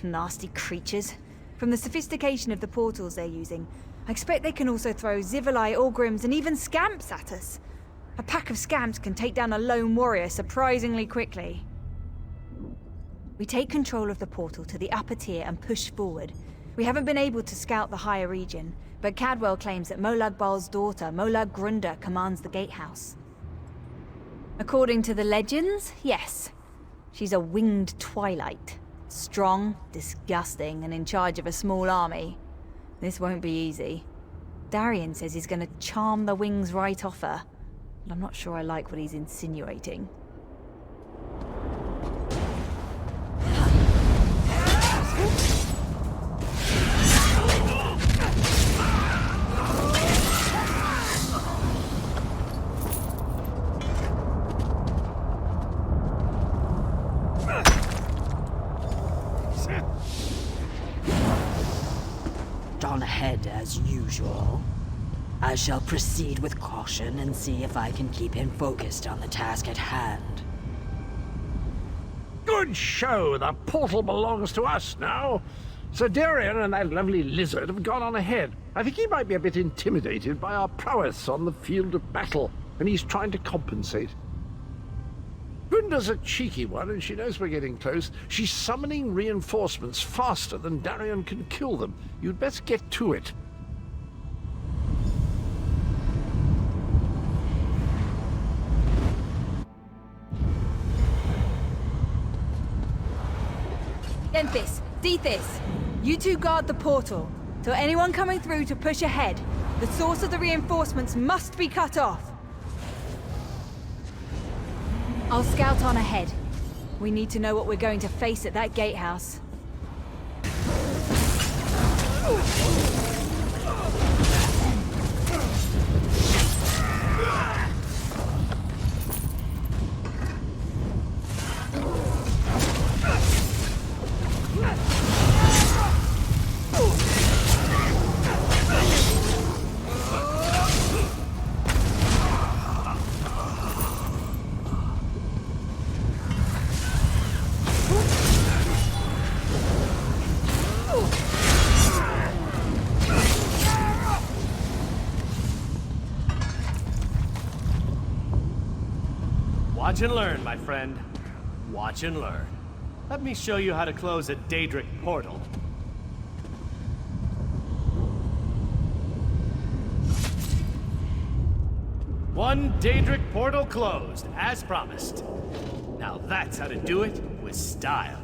Nasty creatures. From the sophistication of the portals they're using, I expect they can also throw Zivalai, Orgrims, and even Scamps at us. A pack of Scamps can take down a lone warrior surprisingly quickly. We take control of the portal to the upper tier and push forward. We haven't been able to scout the higher region, but Cadwell claims that Molag Bal's daughter, Molag Grunda, commands the gatehouse. According to the legends, yes. She's a winged twilight. Strong, disgusting, and in charge of a small army. This won't be easy. Darien says he's gonna charm the wings right off her. but I'm not sure I like what he's insinuating. On ahead as usual. I shall proceed with caution and see if I can keep him focused on the task at hand. Good show! The portal belongs to us now. Sir Darian and that lovely lizard have gone on ahead. I think he might be a bit intimidated by our prowess on the field of battle, and he's trying to compensate. Grunda's a cheeky one, and she knows we're getting close. She's summoning reinforcements faster than Darian can kill them. You'd best get to it. Denthis, Dethys, you two guard the portal. Tell anyone coming through to push ahead. The source of the reinforcements must be cut off. I'll scout on ahead. We need to know what we're going to face at that gatehouse. Watch and learn, my friend. Watch and learn. Let me show you how to close a Daedric portal. One Daedric portal closed, as promised. Now that's how to do it with style.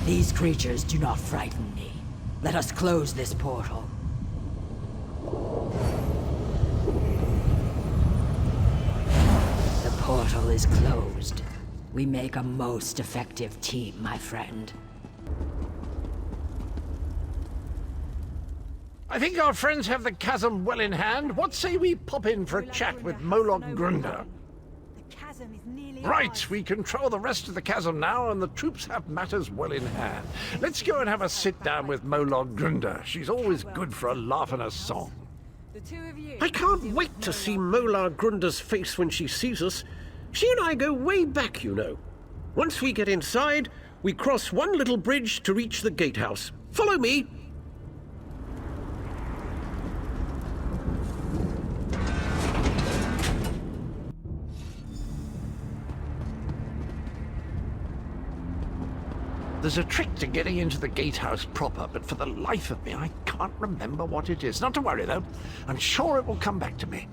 These creatures do not frighten me. Let us close this portal. The portal is closed. We make a most effective team, my friend. I think our friends have the chasm well in hand. What say we pop in for a chat with Moloch Grunda? Right, we control the rest of the chasm now, and the troops have matters well in hand. Let's go and have a sit-down with Moloch Grunda. She's always good for a laugh and a song. I can't wait to see Molar Grunda's face when she sees us. She and I go way back, you know. Once we get inside, we cross one little bridge to reach the gatehouse. Follow me. There's a trick to getting into the gatehouse proper, but for the life of me, I can't remember what it is. Not to worry, though. I'm sure it will come back to me.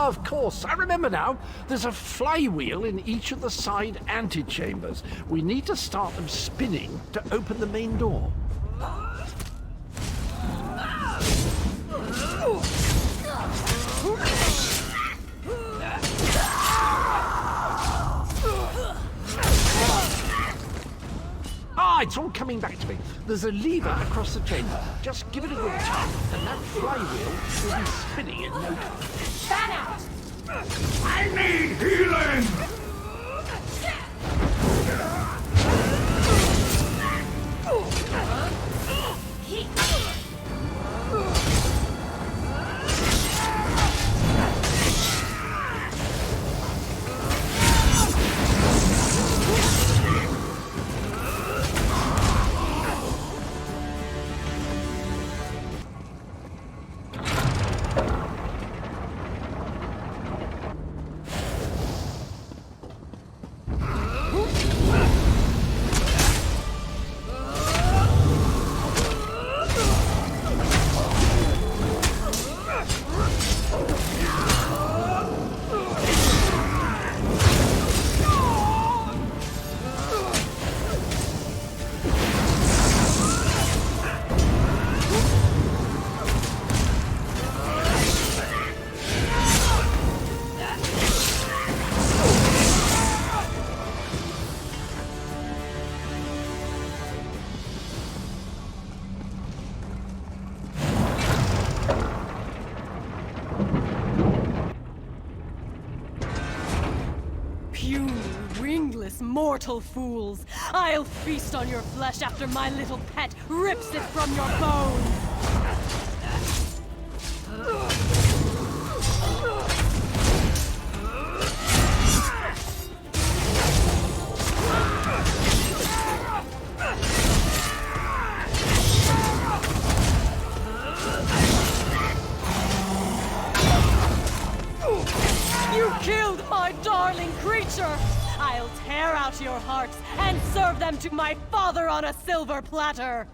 of course. I remember now. There's a flywheel in each of the side antechambers. We need to start them spinning to open the main door. Ah, it's all coming back to me. There's a lever across the chamber. Just give it a good tap, and that flywheel will be spinning in no time. Fan out! I need healing! Mortal fools! I'll feast on your flesh after my little pet rips it from your bones! You killed my darling creature! I'll tear out your hearts and serve them to my father on a silver platter!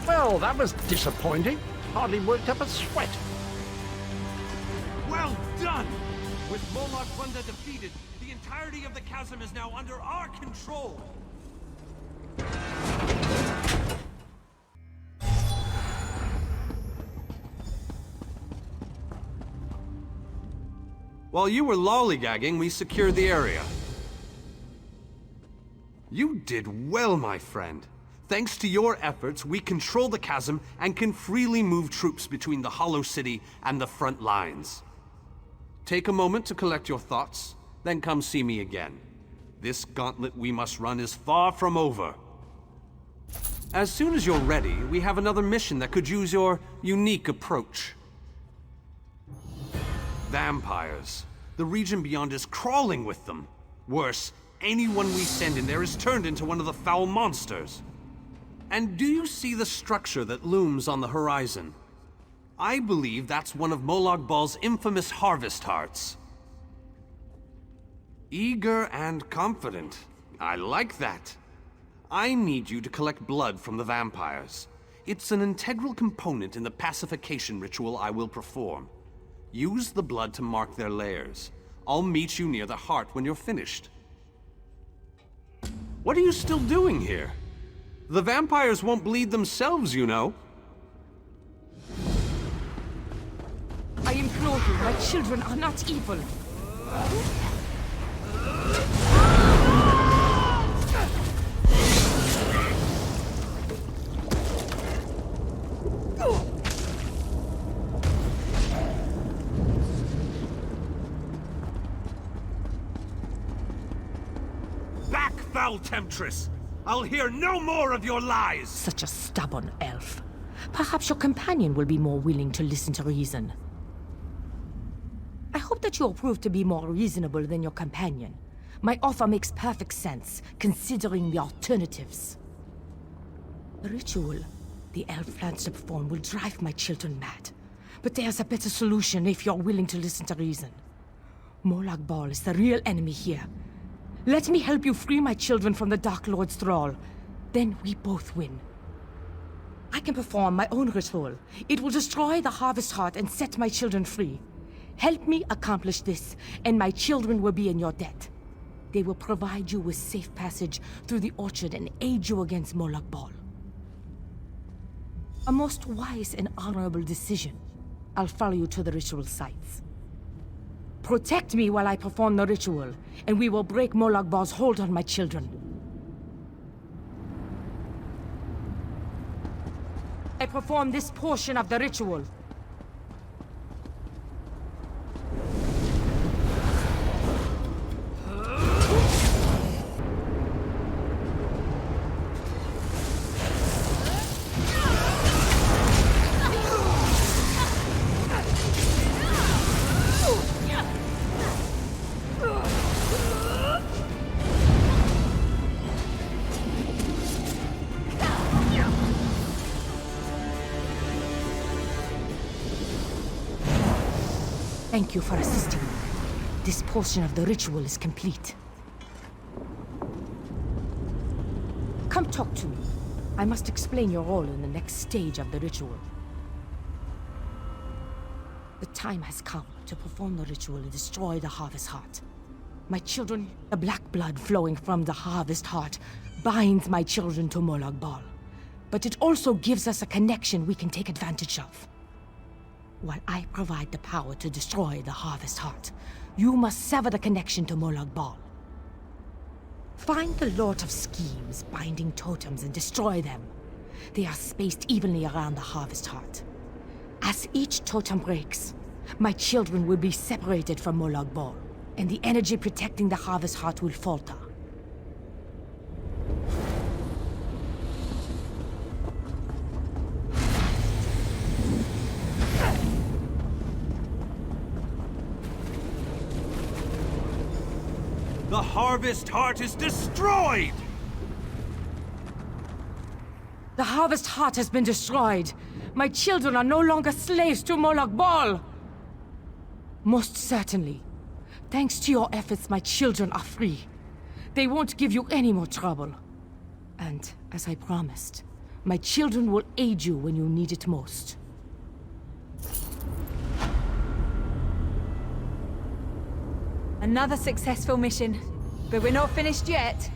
Well, that was disappointing. Hardly worked up a sweat. Well done! With Moloch Grunda defeated, the entirety of the chasm is now under our control! While you were lollygagging, we secured the area. You did well, my friend. Thanks to your efforts, we control the chasm and can freely move troops between the Hollow City and the front lines. Take a moment to collect your thoughts, then come see me again. This gauntlet we must run is far from over. As soon as you're ready, we have another mission that could use your unique approach. Vampires. The region beyond is crawling with them. Worse, anyone we send in there is turned into one of the foul monsters. And do you see the structure that looms on the horizon? I believe that's one of Molag Bal's infamous harvest hearts. Eager and confident. I like that. I need you to collect blood from the vampires. It's an integral component in the pacification ritual I will perform. Use the blood to mark their lairs. I'll meet you near the heart when you're finished. What are you still doing here? The vampires won't bleed themselves, you know. I implore you, my children are not evil. Back foul temptress! I'll hear no more of your lies! Such a stubborn elf. Perhaps your companion will be more willing to listen to reason. I hope that you'll prove to be more reasonable than your companion. My offer makes perfect sense, considering the alternatives. The ritual the elf plans to perform will drive my children mad. But there's a better solution if you're willing to listen to reason. Molag Bal is the real enemy here. Let me help you free my children from the Dark Lord's thrall. Then we both win. I can perform my own ritual. It will destroy the Harvest Heart and set my children free. Help me accomplish this, and my children will be in your debt. They will provide you with safe passage through the orchard and aid you against Molag Bal. A most wise and honorable decision. I'll follow you to the ritual sites. Protect me while I perform the ritual, and we will break Molag Bal's hold on my children. I perform this portion of the ritual. Thank you for assisting me. This portion of the ritual is complete. Come talk to me. I must explain your role in the next stage of the ritual. The time has come to perform the ritual and destroy the Harvest Heart. My children, the black blood flowing from the Harvest Heart binds my children to Molag Bal. But it also gives us a connection we can take advantage of. While I provide the power to destroy the Harvest Heart, you must sever the connection to Molag Bal. Find the Lord of Schemes binding totems and destroy them. They are spaced evenly around the Harvest Heart. As each totem breaks, my children will be separated from Molag Bal, and the energy protecting the Harvest Heart will falter. The Harvest Heart is destroyed! The Harvest Heart has been destroyed. My children are no longer slaves to Molag Bal. Most certainly. Thanks to your efforts, my children are free. They won't give you any more trouble. And, as I promised, my children will aid you when you need it most. Another successful mission, but we're not finished yet.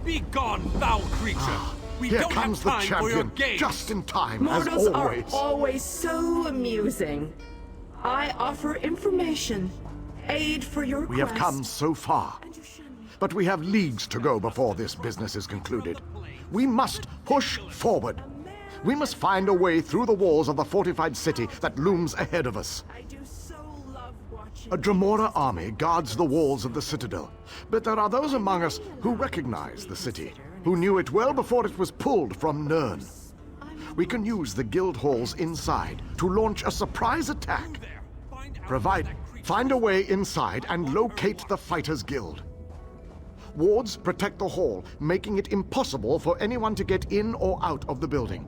Be gone, foul creature! We Here don't comes have the time for your champion, games! just in time, as Mortals are always. always so amusing. I offer information, aid for your quest. We have come so far, but we have leagues to go before this business is concluded. We must push forward. We must find a way through the walls of the fortified city that looms ahead of us. A Dremora army guards the walls of the citadel, but there are those among us who recognize the city, who knew it well before it was pulled from Nirn. We can use the guild halls inside to launch a surprise attack. Find a way inside and locate the Fighters Guild. Wards protect the hall, making it impossible for anyone to get in or out of the building.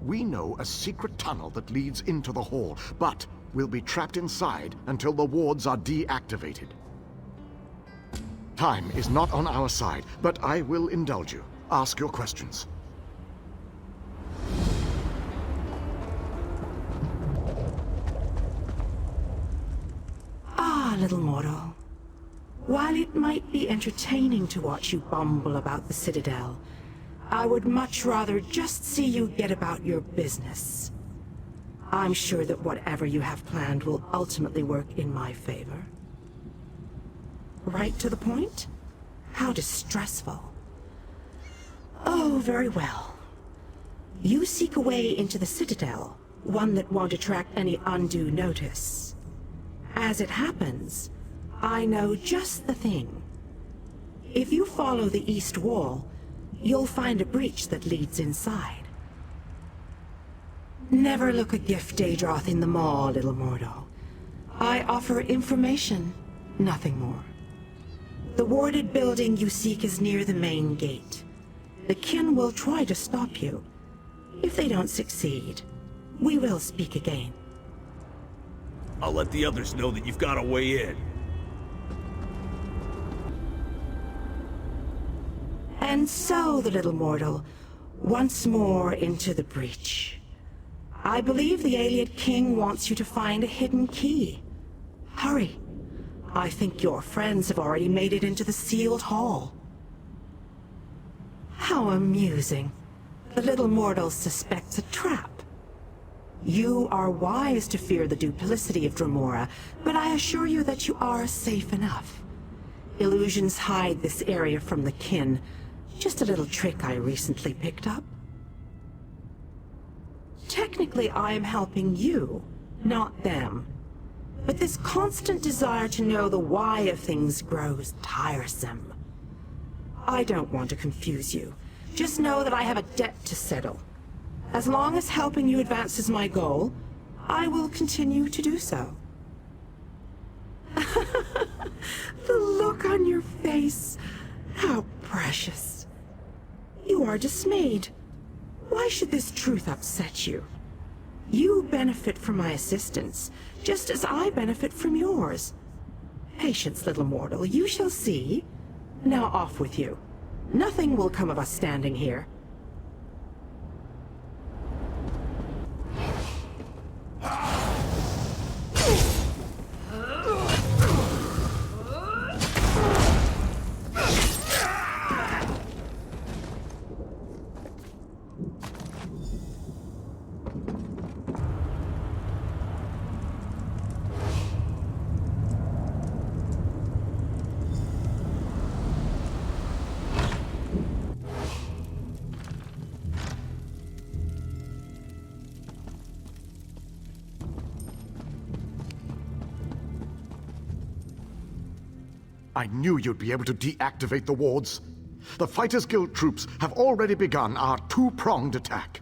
We know a secret tunnel that leads into the hall, but we'll be trapped inside until the wards are deactivated. Time is not on our side, but I will indulge you. Ask your questions. Ah, little mortal. While it might be entertaining to watch you bumble about the Citadel, I would much rather just see you get about your business. I'm sure that whatever you have planned will ultimately work in my favor. Right to the point? How distressful. Oh, very well. You seek a way into the Citadel, one that won't attract any undue notice. As it happens, I know just the thing. If you follow the east wall, you'll find a breach that leads inside. Never look a gift Daedroth in the maw, little mortal. I offer information, nothing more. The warded building you seek is near the main gate. The kin will try to stop you. If they don't succeed, we will speak again. I'll let the others know that you've got a way in. And so, the little mortal, once more into the breach. I believe the Ayleid King wants you to find a hidden key. Hurry. I think your friends have already made it into the sealed hall. How amusing. The little mortal suspects a trap. You are wise to fear the duplicity of Dremora, but I assure you that you are safe enough. Illusions hide this area from the kin. Just a little trick I recently picked up. Technically, I am helping you, not them. But this constant desire to know the why of things grows tiresome. I don't want to confuse you. Just know that I have a debt to settle. As long as helping you advances my goal, I will continue to do so. The look on your face, how precious. You are dismayed. Why should this truth upset you? You benefit from my assistance, just as I benefit from yours. Patience, little mortal, you shall see. Now off with you. Nothing will come of us standing here. I knew you'd be able to deactivate the wards. The Fighters Guild troops have already begun our two-pronged attack.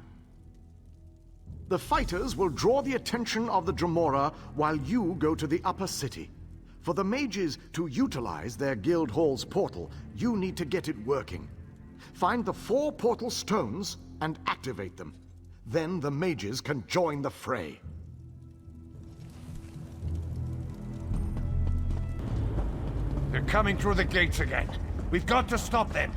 The fighters will draw the attention of the Dremora while you go to the upper city. For the mages to utilize their guild hall's portal, you need to get it working. Find the 4 portal stones and activate them. Then the mages can join the fray. They're coming through the gates again. We've got to stop them.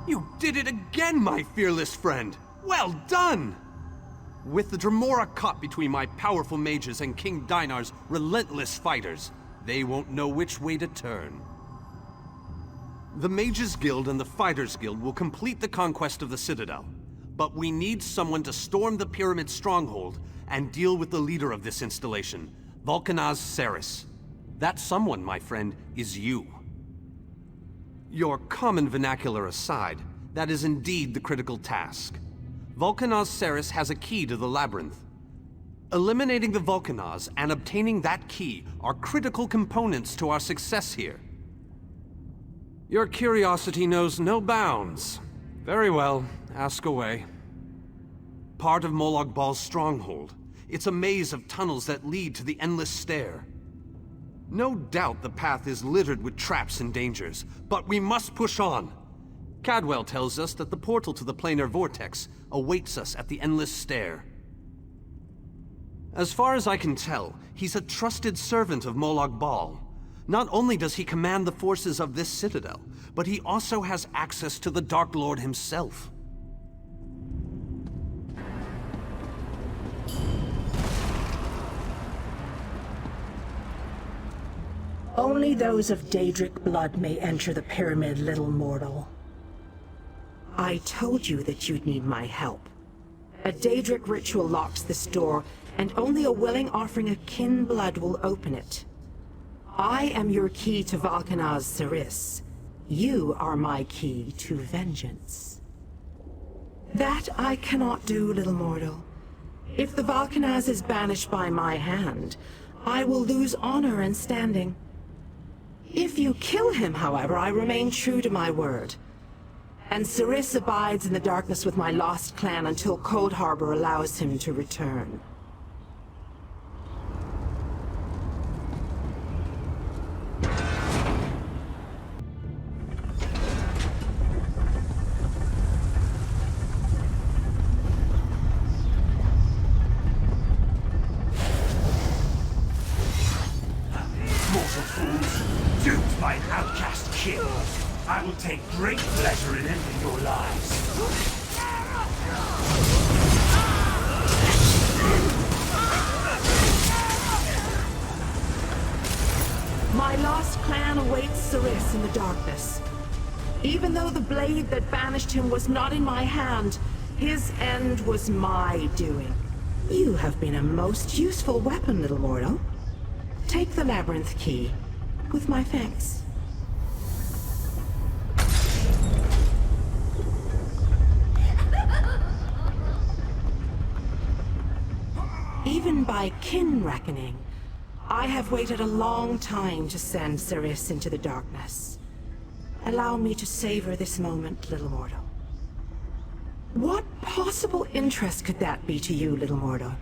You did it again, my fearless friend! Well done! With the Dremora caught between my powerful mages and King Dinar's relentless fighters, they won't know which way to turn. The Mages Guild and the Fighters Guild will complete the conquest of the Citadel, but we need someone to storm the Pyramid stronghold and deal with the leader of this installation, Vulcanaz Ceres. That someone, my friend, is you. Your common vernacular aside, that is indeed the critical task. Vulcanaz Ceres has a key to the labyrinth. Eliminating the Vulcanaz and obtaining that key are critical components to our success here. Your curiosity knows no bounds. Very well, ask away. Part of Molag Bal's stronghold, It's a maze of tunnels that lead to the Endless Stair. No doubt the path is littered with traps and dangers, but we must push on. Cadwell tells us that the portal to the planar vortex awaits us at the Endless Stair. As far as I can tell, he's a trusted servant of Molag Bal. Not only does he command the forces of this citadel, but he also has access to the Dark Lord himself. Only those of Daedric blood may enter the pyramid, little mortal. I told you that you'd need my help. A Daedric ritual locks this door, and only a willing offering of kin blood will open it. I am your key to Valkanaz Saris. You are my key to vengeance. That I cannot do, little mortal. If the Valkanaz is banished by my hand, I will lose honor and standing. If you kill him, however, I remain true to my word. And Saris abides in the darkness with my lost clan until Cold Harbor allows him to return. Mortal fools, duped by an outcast king. I will take great pleasure in ending your lives. My lost clan awaits Saris in the darkness. Even though the blade that banished him was not in my hand, his end was my doing. You have been a most useful weapon, little mortal. Take the labyrinth key, with my thanks. Even by kin reckoning, I have waited a long time to send Saris into the darkness. Allow me to savor this moment, little mortal. What possible interest could that be to you, little mortal?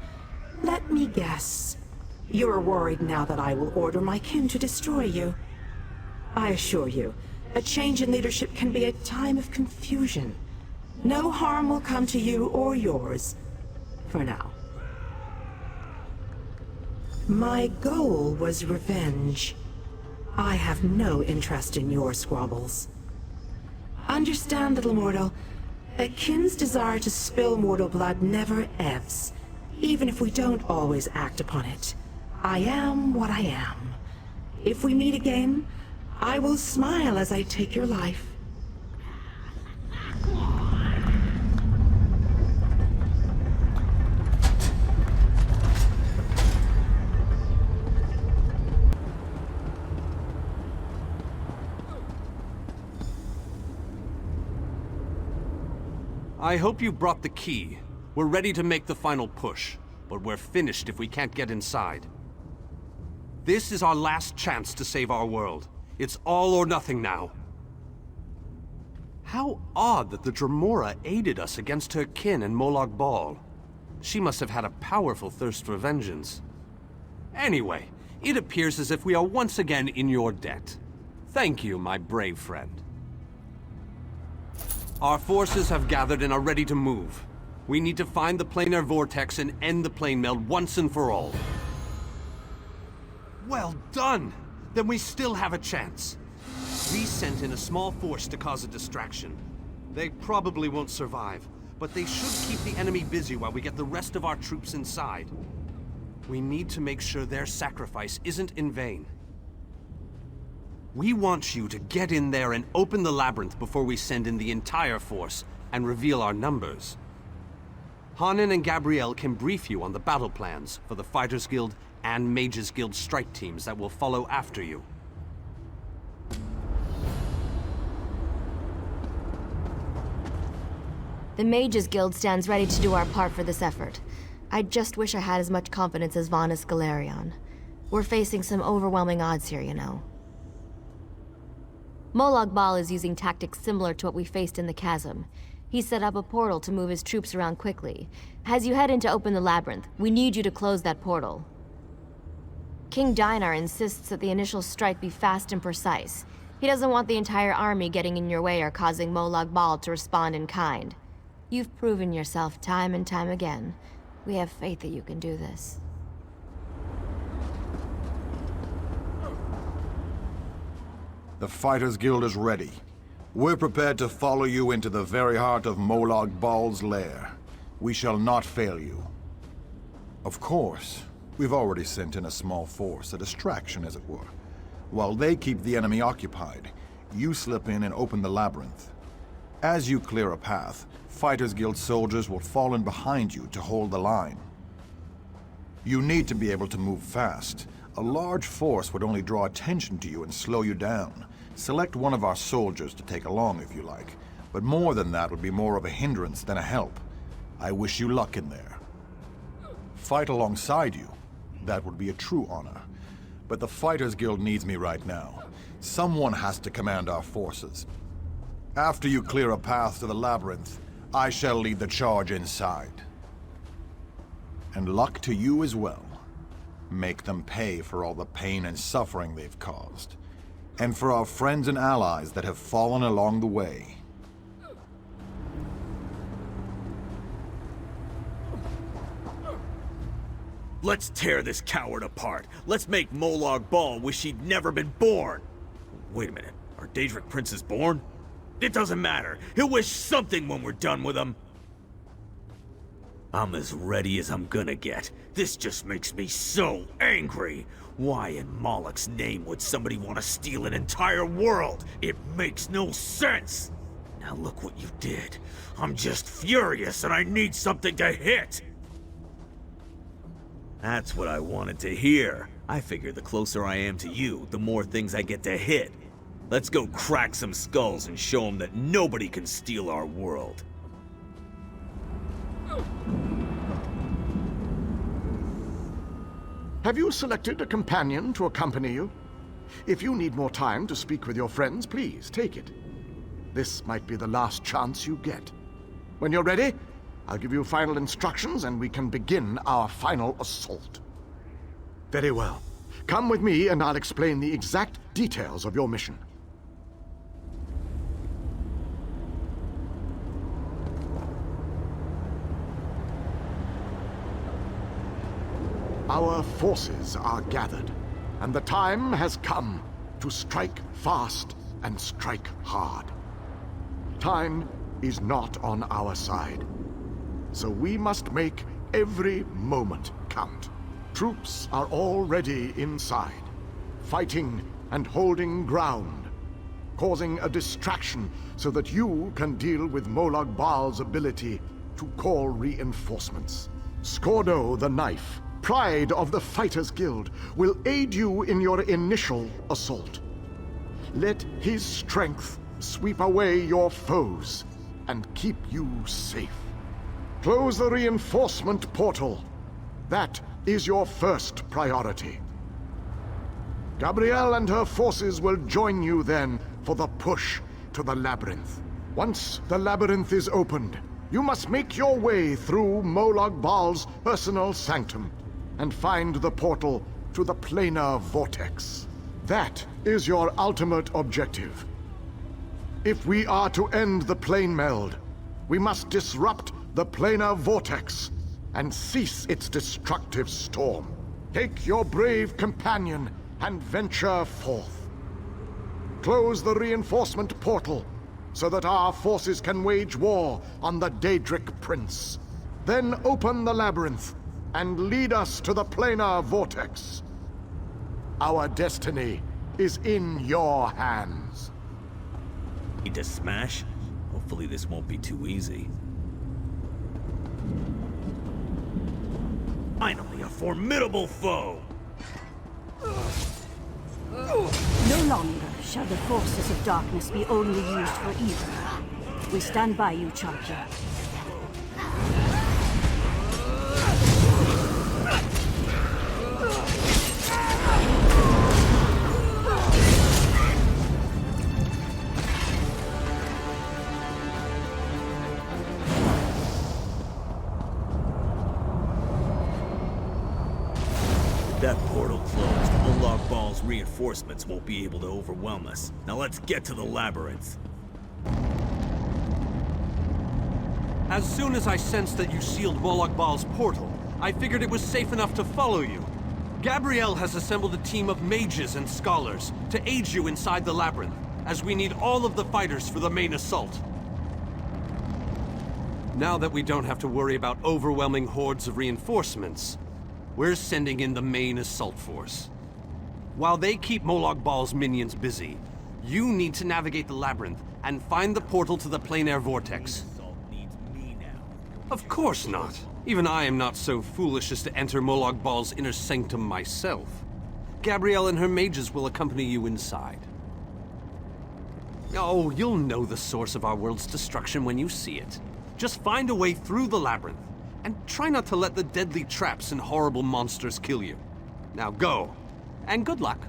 Let me guess. You're worried now that I will order my kin to destroy you. I assure you, a change in leadership can be a time of confusion. No harm will come to you or yours, for now. My goal was revenge. I have no interest in your squabbles. Understand, little mortal, a kin's desire to spill mortal blood never ebbs, even if we don't always act upon it. I am what I am. If we meet again, I will smile as I take your life. I hope you brought the key. We're ready to make the final push, but we're finished if we can't get inside. This is our last chance to save our world. It's all or nothing now. How odd that the Dremora aided us against her kin and Molag Bal. She must have had a powerful thirst for vengeance. Anyway, it appears as if we are once again in your debt. Thank you, my brave friend. Our forces have gathered and are ready to move. We need to find the planar vortex and end the plane meld once and for all. Well done! Then we still have a chance. We sent in a small force to cause a distraction. They probably won't survive, but they should keep the enemy busy while we get the rest of our troops inside. We need to make sure their sacrifice isn't in vain. We want you to get in there and open the labyrinth before we send in the entire force and reveal our numbers. Hanan and Gabrielle can brief you on the battle plans for the Fighters Guild and Mages Guild strike teams that will follow after you. The Mages Guild stands ready to do our part for this effort. I just wish I had as much confidence as Vanus Galerion. We're facing some overwhelming odds here, you know. Molag Bal is using tactics similar to what we faced in the chasm. He set up a portal to move his troops around quickly. As you head in to open the labyrinth, we need you to close that portal. King Dinar insists that the initial strike be fast and precise. He doesn't want the entire army getting in your way or causing Molag Bal to respond in kind. You've proven yourself time and time again. We have faith that you can do this. The Fighters Guild is ready. We're prepared to follow you into the very heart of Molag Bal's lair. We shall not fail you. Of course, we've already sent in a small force, a distraction as it were. While they keep the enemy occupied, you slip in and open the labyrinth. As you clear a path, Fighters Guild soldiers will fall in behind you to hold the line. You need to be able to move fast. A large force would only draw attention to you and slow you down. Select one of our soldiers to take along if you like, but more than that would be more of a hindrance than a help. I wish you luck in there. Fight alongside you. That would be a true honor. But the Fighters Guild needs me right now. Someone has to command our forces. After you clear a path to the labyrinth, I shall lead the charge inside. And luck to you as well. Make them pay for all the pain and suffering they've caused. And for our friends and allies that have fallen along the way. Let's tear this coward apart. Let's make Molag Bal wish he'd never been born. Wait a minute, are Daedric princes born? It doesn't matter. He'll wish something when we're done with him. I'm as ready as I'm gonna get. This just makes me so angry. Why in Moloch's name would somebody want to steal an entire world? It makes no sense. Now look what you did. I'm just furious and I need something to hit. That's what I wanted to hear. I figure the closer I am to you, the more things I get to hit. Let's go crack some skulls and show them that nobody can steal our world. Have you selected a companion to accompany you? If you need more time to speak with your friends, please take it. This might be the last chance you get. When you're ready, I'll give you final instructions and we can begin our final assault. Very well. Come with me and I'll explain the exact details of your mission. Our forces are gathered, and the time has come to strike fast and strike hard. Time is not on our side, so we must make every moment count. Troops are already inside, fighting and holding ground, causing a distraction so that you can deal with Molag Bal's ability to call reinforcements. Skordo the Knife, pride of the Fighters Guild, will aid you in your initial assault. Let his strength sweep away your foes and keep you safe. Close the reinforcement portal. That is your first priority. Gabrielle and her forces will join you then for the push to the labyrinth. Once the labyrinth is opened, you must make your way through Molag Bal's personal sanctum and find the portal to the planar vortex. That is your ultimate objective. If we are to end the plane meld, we must disrupt the planar vortex and cease its destructive storm. Take your brave companion and venture forth. Close the reinforcement portal so that our forces can wage war on the Daedric Prince. Then open the labyrinth and lead us to the planar vortex. Our destiny is in your hands. Need to smash? Hopefully this won't be too easy. Finally, a formidable foe! No longer shall the forces of darkness be only used for evil. We stand by you, champion. That portal closed. Molag Bal's reinforcements won't be able to overwhelm us. Now let's get to the labyrinth. As soon as I sensed that you sealed Molag Bal's portal, I figured it was safe enough to follow you. Gabrielle has assembled a team of mages and scholars to aid you inside the labyrinth, as we need all of the fighters for the main assault. Now that we don't have to worry about overwhelming hordes of reinforcements, we're sending in the main assault force. While they keep Molag Bal's minions busy, you need to navigate the labyrinth and find the portal to the plain air vortex. Of course not. Even I am not so foolish as to enter Molag Bal's inner sanctum myself. Gabrielle and her mages will accompany you inside. Oh, you'll know the source of our world's destruction when you see it. Just find a way through the labyrinth, and try not to let the deadly traps and horrible monsters kill you. Now go, and good luck.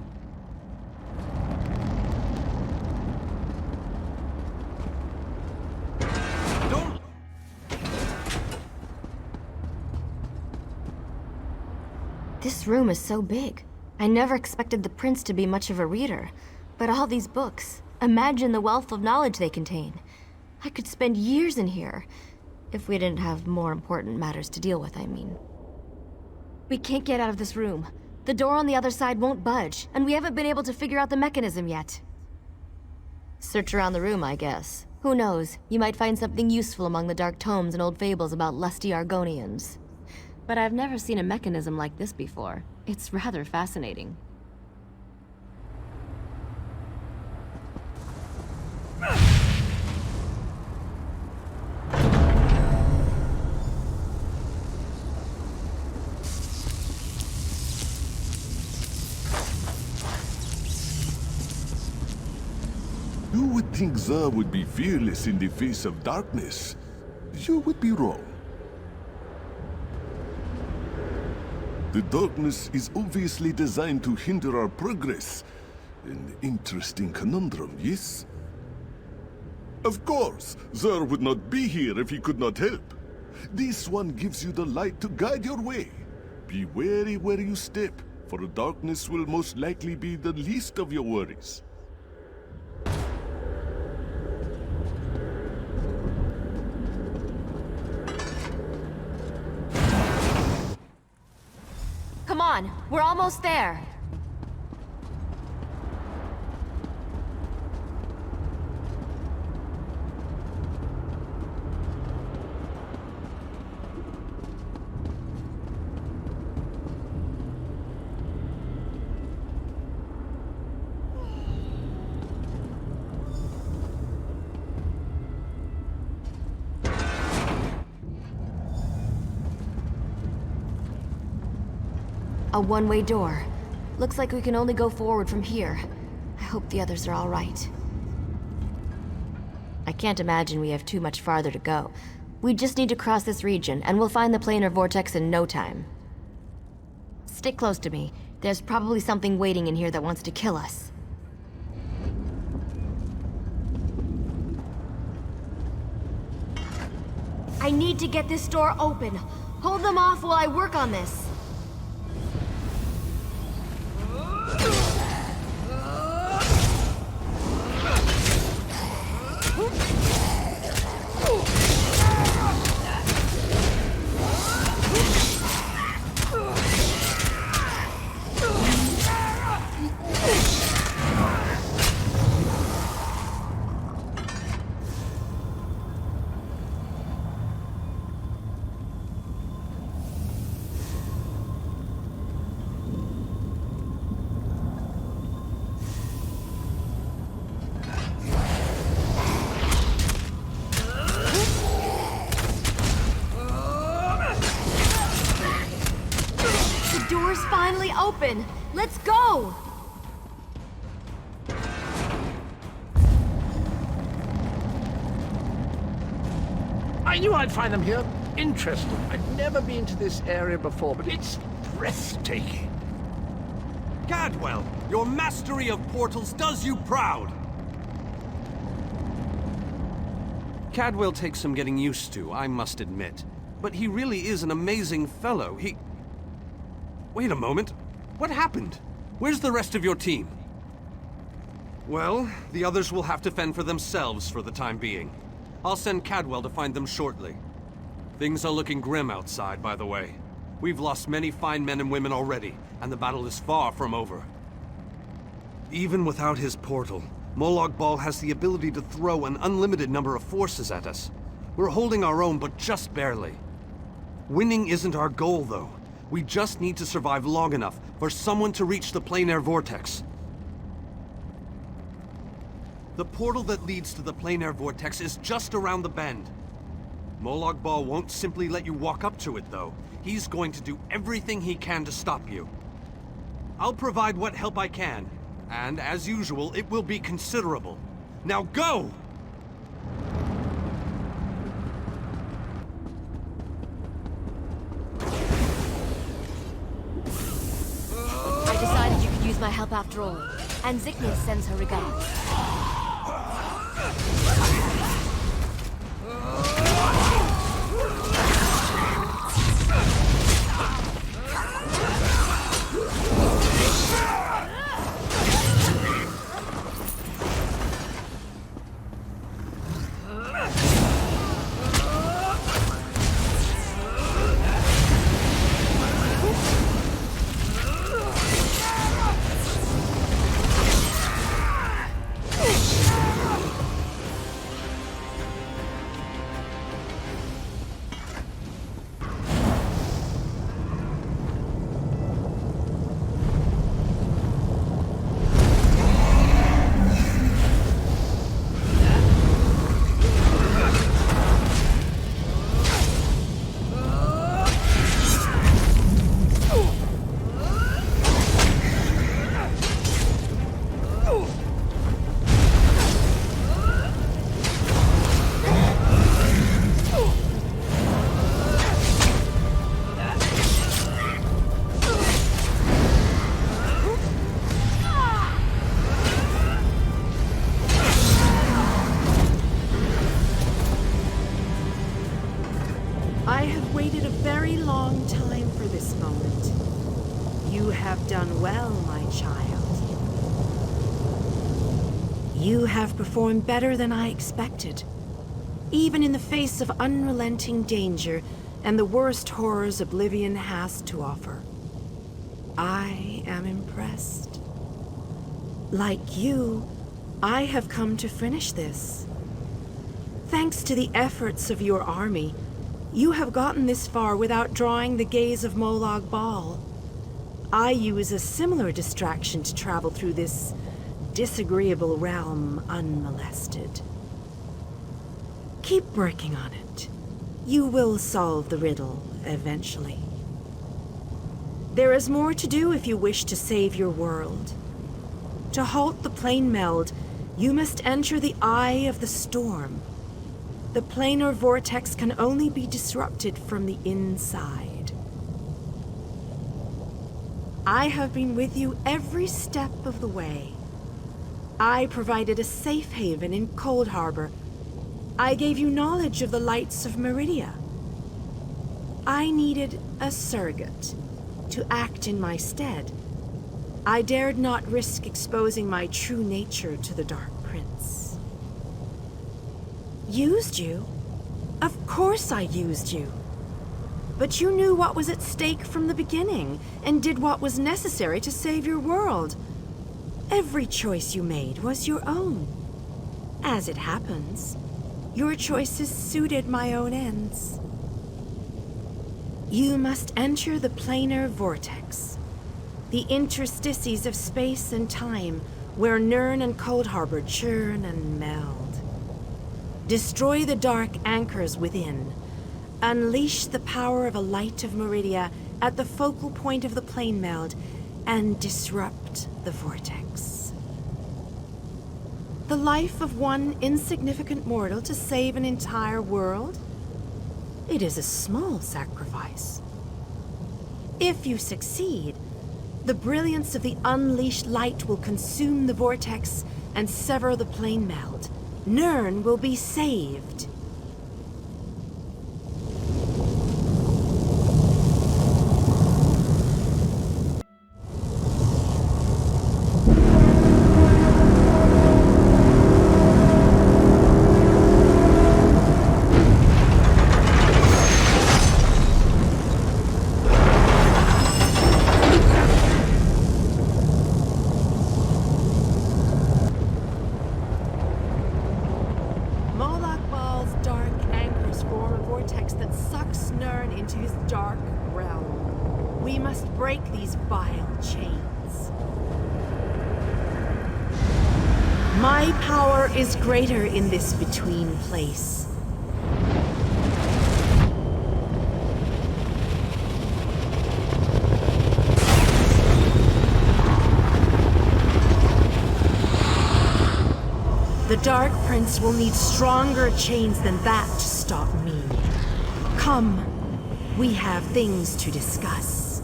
This room is so big. I never expected the prince to be much of a reader. But all these books, imagine the wealth of knowledge they contain. I could spend years in here. If we didn't have more important matters to deal with, I mean. We can't get out of this room. The door on the other side won't budge, and we haven't been able to figure out the mechanism yet. Search around the room, I guess. Who knows? You might find something useful among the dark tomes and old fables about lusty Argonians. But I've never seen a mechanism like this before. It's rather fascinating. You would think Xur would be fearless in the face of darkness. You would be wrong. The darkness is obviously designed to hinder our progress. An interesting conundrum, yes? Of course, Xur would not be here if he could not help. This one gives you the light to guide your way. Be wary where you step, for the darkness will most likely be the least of your worries. Come on, we're almost there. A one-way door. Looks like we can only go forward from here. I hope the others are all right. I can't imagine we have too much farther to go. We just need to cross this region, and we'll find the planar vortex in no time. Stick close to me. There's probably something waiting in here that wants to kill us. I need to get this door open. Hold them off while I work on this. Door's finally open! Let's go! I knew I'd find them here. Interesting. I've never been to this area before, but it's breathtaking. Cadwell, your mastery of portals does you proud! Cadwell takes some getting used to, I must admit. But he really is an amazing fellow. Wait a moment. What happened? Where's the rest of your team? Well, the others will have to fend for themselves for the time being. I'll send Cadwell to find them shortly. Things are looking grim outside, by the way. We've lost many fine men and women already, and the battle is far from over. Even without his portal, Molag Bal has the ability to throw an unlimited number of forces at us. We're holding our own, but just barely. Winning isn't our goal, though. We just need to survive long enough for someone to reach the planar vortex. The portal that leads to the planar vortex is just around the bend. Molag Bal won't simply let you walk up to it, though. He's going to do everything he can to stop you. I'll provide what help I can, and as usual, it will be considerable. Now go! I decided you could use my help after all, and Ziknis sends her regards. I have waited a very long time for this moment. You have done well, my child. You have performed better than I expected. Even in the face of unrelenting danger and the worst horrors Oblivion has to offer. I am impressed. Like you, I have come to finish this. Thanks to the efforts of your army, you have gotten this far without drawing the gaze of Molag Bal. I use a similar distraction to travel through this disagreeable realm unmolested. Keep working on it. You will solve the riddle eventually. There is more to do if you wish to save your world. To halt the plane meld, you must enter the Eye of the Storm. The planar vortex can only be disrupted from the inside. I have been with you every step of the way. I provided a safe haven in Cold Harbor. I gave you knowledge of the lights of Meridia. I needed a surrogate to act in my stead. I dared not risk exposing my true nature to the Dark Prince. Used you? Of course I used you. But you knew what was at stake from the beginning, and did what was necessary to save your world. Every choice you made was your own. As it happens, your choices suited my own ends. You must enter the planar vortex, the interstices of space and time, where Nirn and Cold Harbor churn and meld. Destroy the dark anchors within. Unleash the power of a light of Meridia at the focal point of the plane meld, and disrupt the vortex. The life of one insignificant mortal to save an entire world? It is a small sacrifice. If you succeed, the brilliance of the unleashed light will consume the vortex and sever the plane meld. Nirn will be saved. locks Nirn into his dark realm. We must break these vile chains. My power is greater in this between place. The Dark Prince will need stronger chains than that to stop me. Come, we have things to discuss.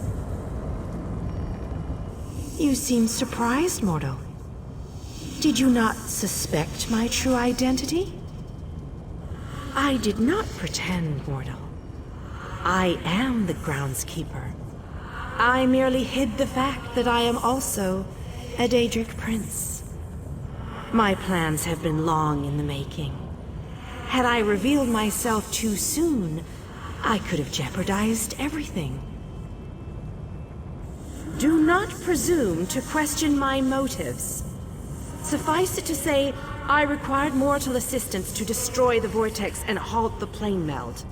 You seem surprised, mortal. Did you not suspect my true identity? I did not pretend, mortal. I am the groundskeeper. I merely hid the fact that I am also a Daedric prince. My plans have been long in the making. Had I revealed myself too soon, I could have jeopardized everything. Do not presume to question my motives. Suffice it to say, I required mortal assistance to destroy the vortex and halt the plane meld.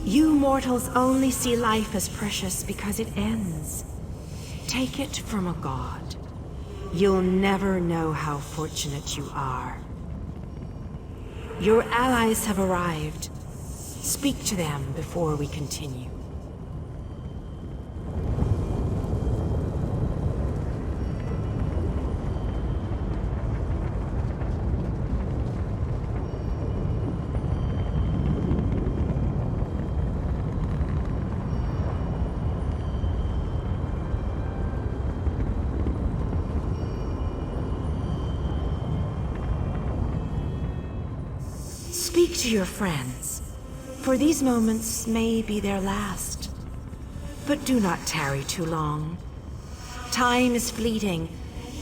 You mortals only see life as precious because it ends. Take it from a god. You'll never know how fortunate you are. Your allies have arrived. Speak to them before we continue. Speak to your friends, for these moments may be their last. But do not tarry too long. Time is fleeting,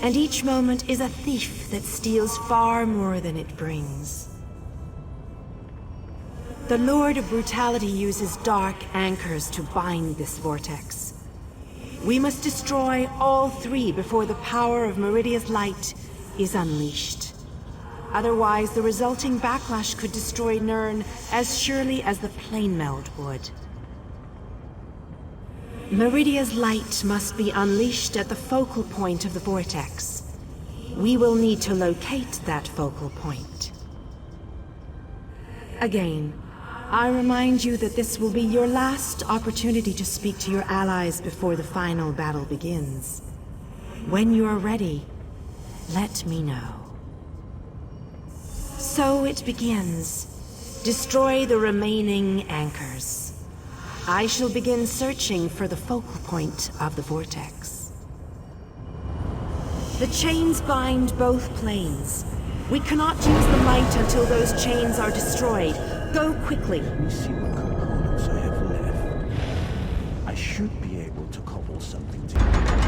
and each moment is a thief that steals far more than it brings. The Lord of Brutality uses dark anchors to bind this vortex. We must destroy all three before the power of Meridia's light is unleashed. Otherwise, the resulting backlash could destroy Nirn as surely as the plane meld would. Meridia's light must be unleashed at the focal point of the vortex. We will need to locate that focal point. Again, I remind you that this will be your last opportunity to speak to your allies before the final battle begins. When you are ready, let me know. So it begins. Destroy the remaining anchors. I shall begin searching for the focal point of the vortex. The chains bind both planes. We cannot use the light until those chains are destroyed. Go quickly. Let me see what components I have left. I should be able to cobble something together.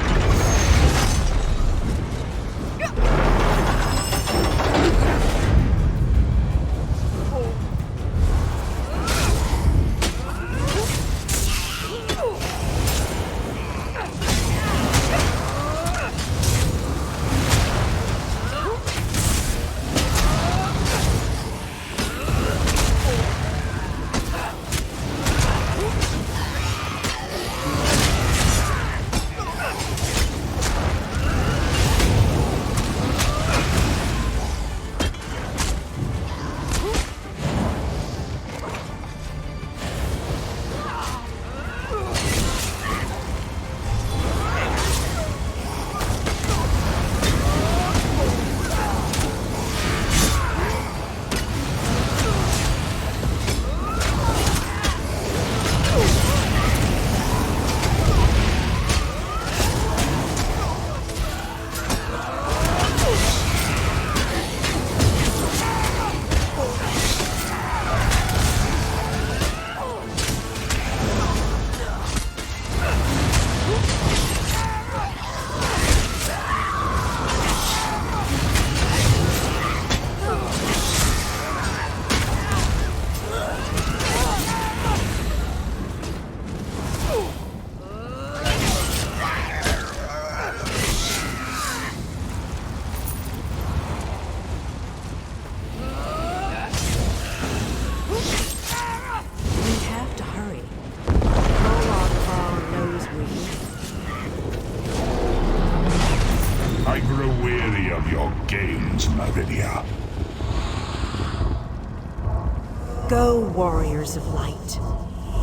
Go, warriors of light.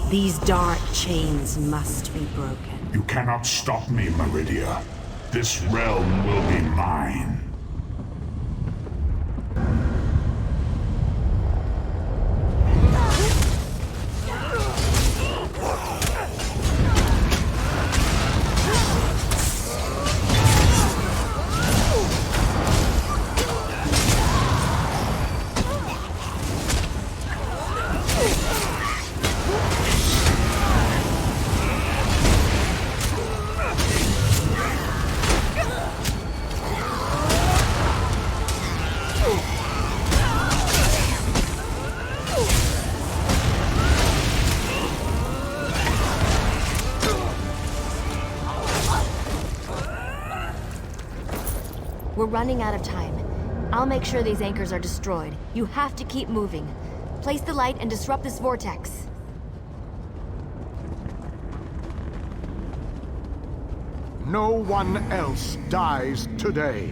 These dark chains must be broken. You cannot stop me, Meridia. This realm will be mine. We're running out of time. I'll make sure these anchors are destroyed. You have to keep moving. Place the light and disrupt this vortex. No one else dies today.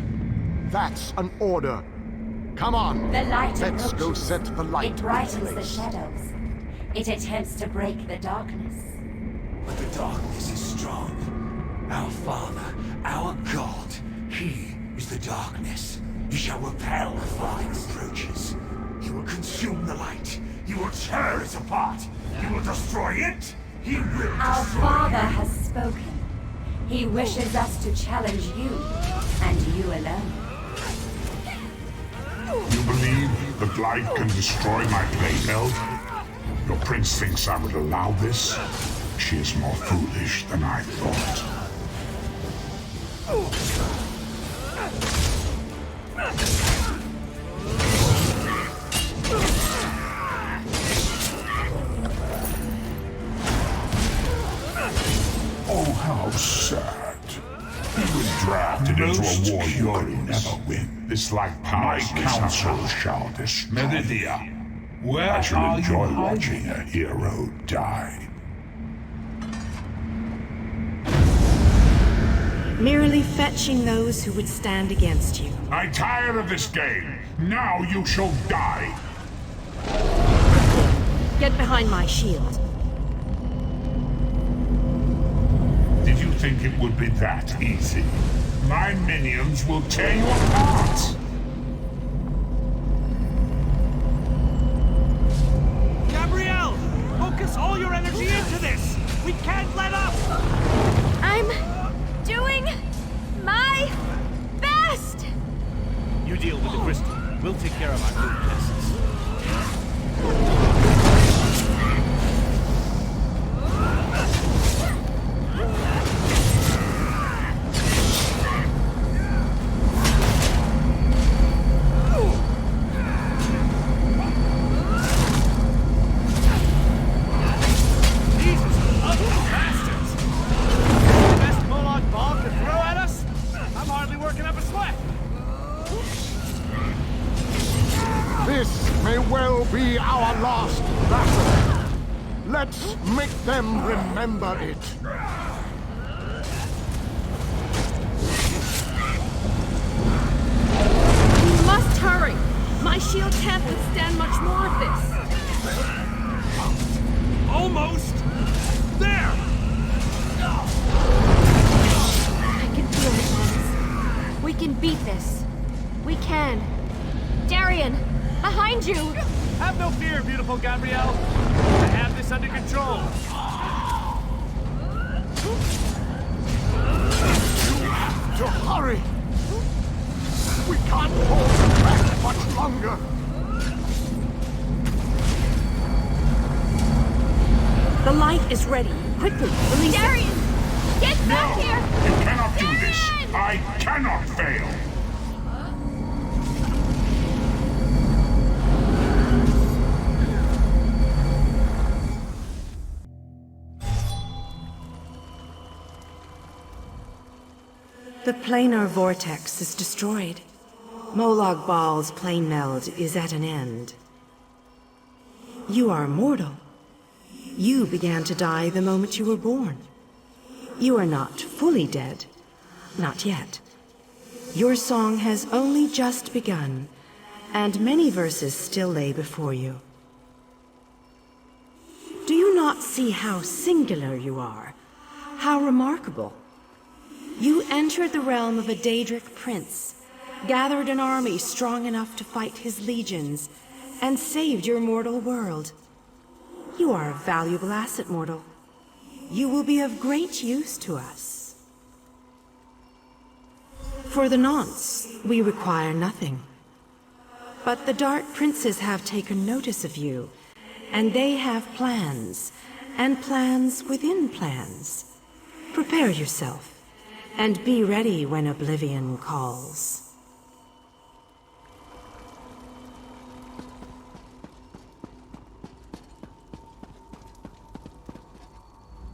That's an order. Come on. The light Let's go approaches. set the light It in brightens the place. shadows. It attempts to break the darkness. But the darkness is strong. Our Father, our God, He is the darkness. He shall repel while it approaches. He will consume the light. He will tear it apart. He will destroy it. He will Our destroy Father it. has spoken. He wishes us to challenge you, and you alone. You believe the light can destroy my playfield? Your prince thinks I would allow this? She is more foolish than I thought. Oh, how sad. He was drafted into a war you could never win. This like my council shall destroy. Meridia, where I shall enjoy watching a hero die. Merely fetching those who would stand against you. I'm tired of this game. Now you shall die. Get behind my shield. Did you think it would be that easy? My minions will tear you apart. Gabrielle! Focus all your energy into this! We can't let up! I'm doing my best! You deal with the crystal. We'll take care of our good pests. This may well be our last battle. Let's make them remember it. We must hurry! My shield can't withstand much more of this. Almost! There! I can feel it, Lance. We can beat this. We can. Darian, behind you! Have no fear, beautiful Gabrielle. I have this under control. You have to hurry. We can't hold them back much longer. The light is ready. Quickly, release it. Darian! Get back here! You cannot do this. I cannot fail. The planar vortex is destroyed. Molag Bal's plane meld is at an end. You are mortal. You began to die the moment you were born. You are not fully dead. Not yet. Your song has only just begun, and many verses still lay before you. not see how singular you are? How remarkable? You entered the realm of a Daedric prince, gathered an army strong enough to fight his legions, and saved your mortal world. You are a valuable asset, mortal. You will be of great use to us. For the nonce, we require nothing. But the Dark Princes have taken notice of you, and they have plans, and plans within plans. Prepare yourself, and be ready when Oblivion calls.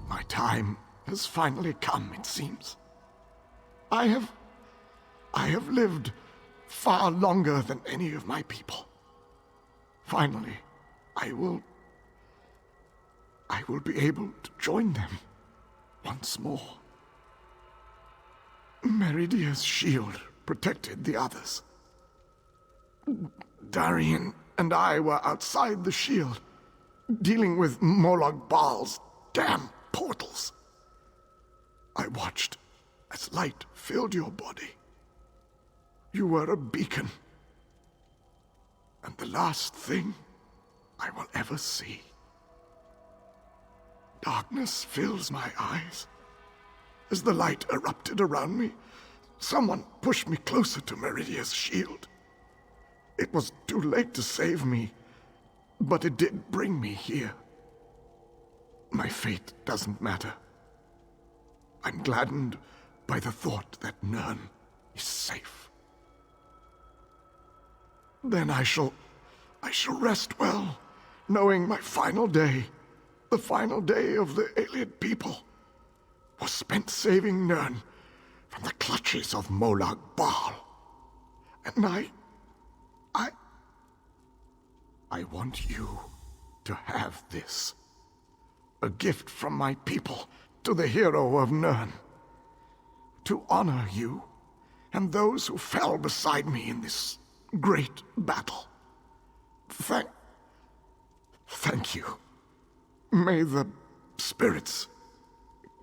My time has finally come, it seems. I have lived far longer than any of my people. Finally, I will be able to join them once more. Meridia's shield protected the others. Darian and I were outside the shield, dealing with Molag Bal's damn portals. I watched as light filled your body. You were a beacon, and the last thing I will ever see. Darkness fills my eyes. As the light erupted around me, someone pushed me closer to Meridia's shield. It was too late to save me, but it did bring me here. My fate doesn't matter. I'm gladdened by the thought that Nirn is safe. Then I shall rest well, knowing my final day, the final day of the Ayleid people, was spent saving Nirn from the clutches of Molag Bal. And I want you to have this. A gift from my people to the hero of Nirn. To honor you and those who fell beside me in this great battle. Thank you. May the spirits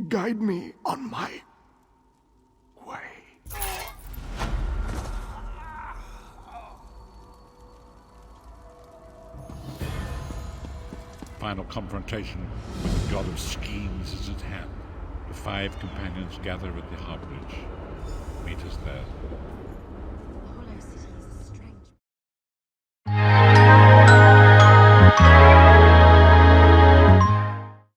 guide me on my way. Final confrontation with the god of schemes is at hand. The 5 companions gather at the Heartbridge. Meet us there.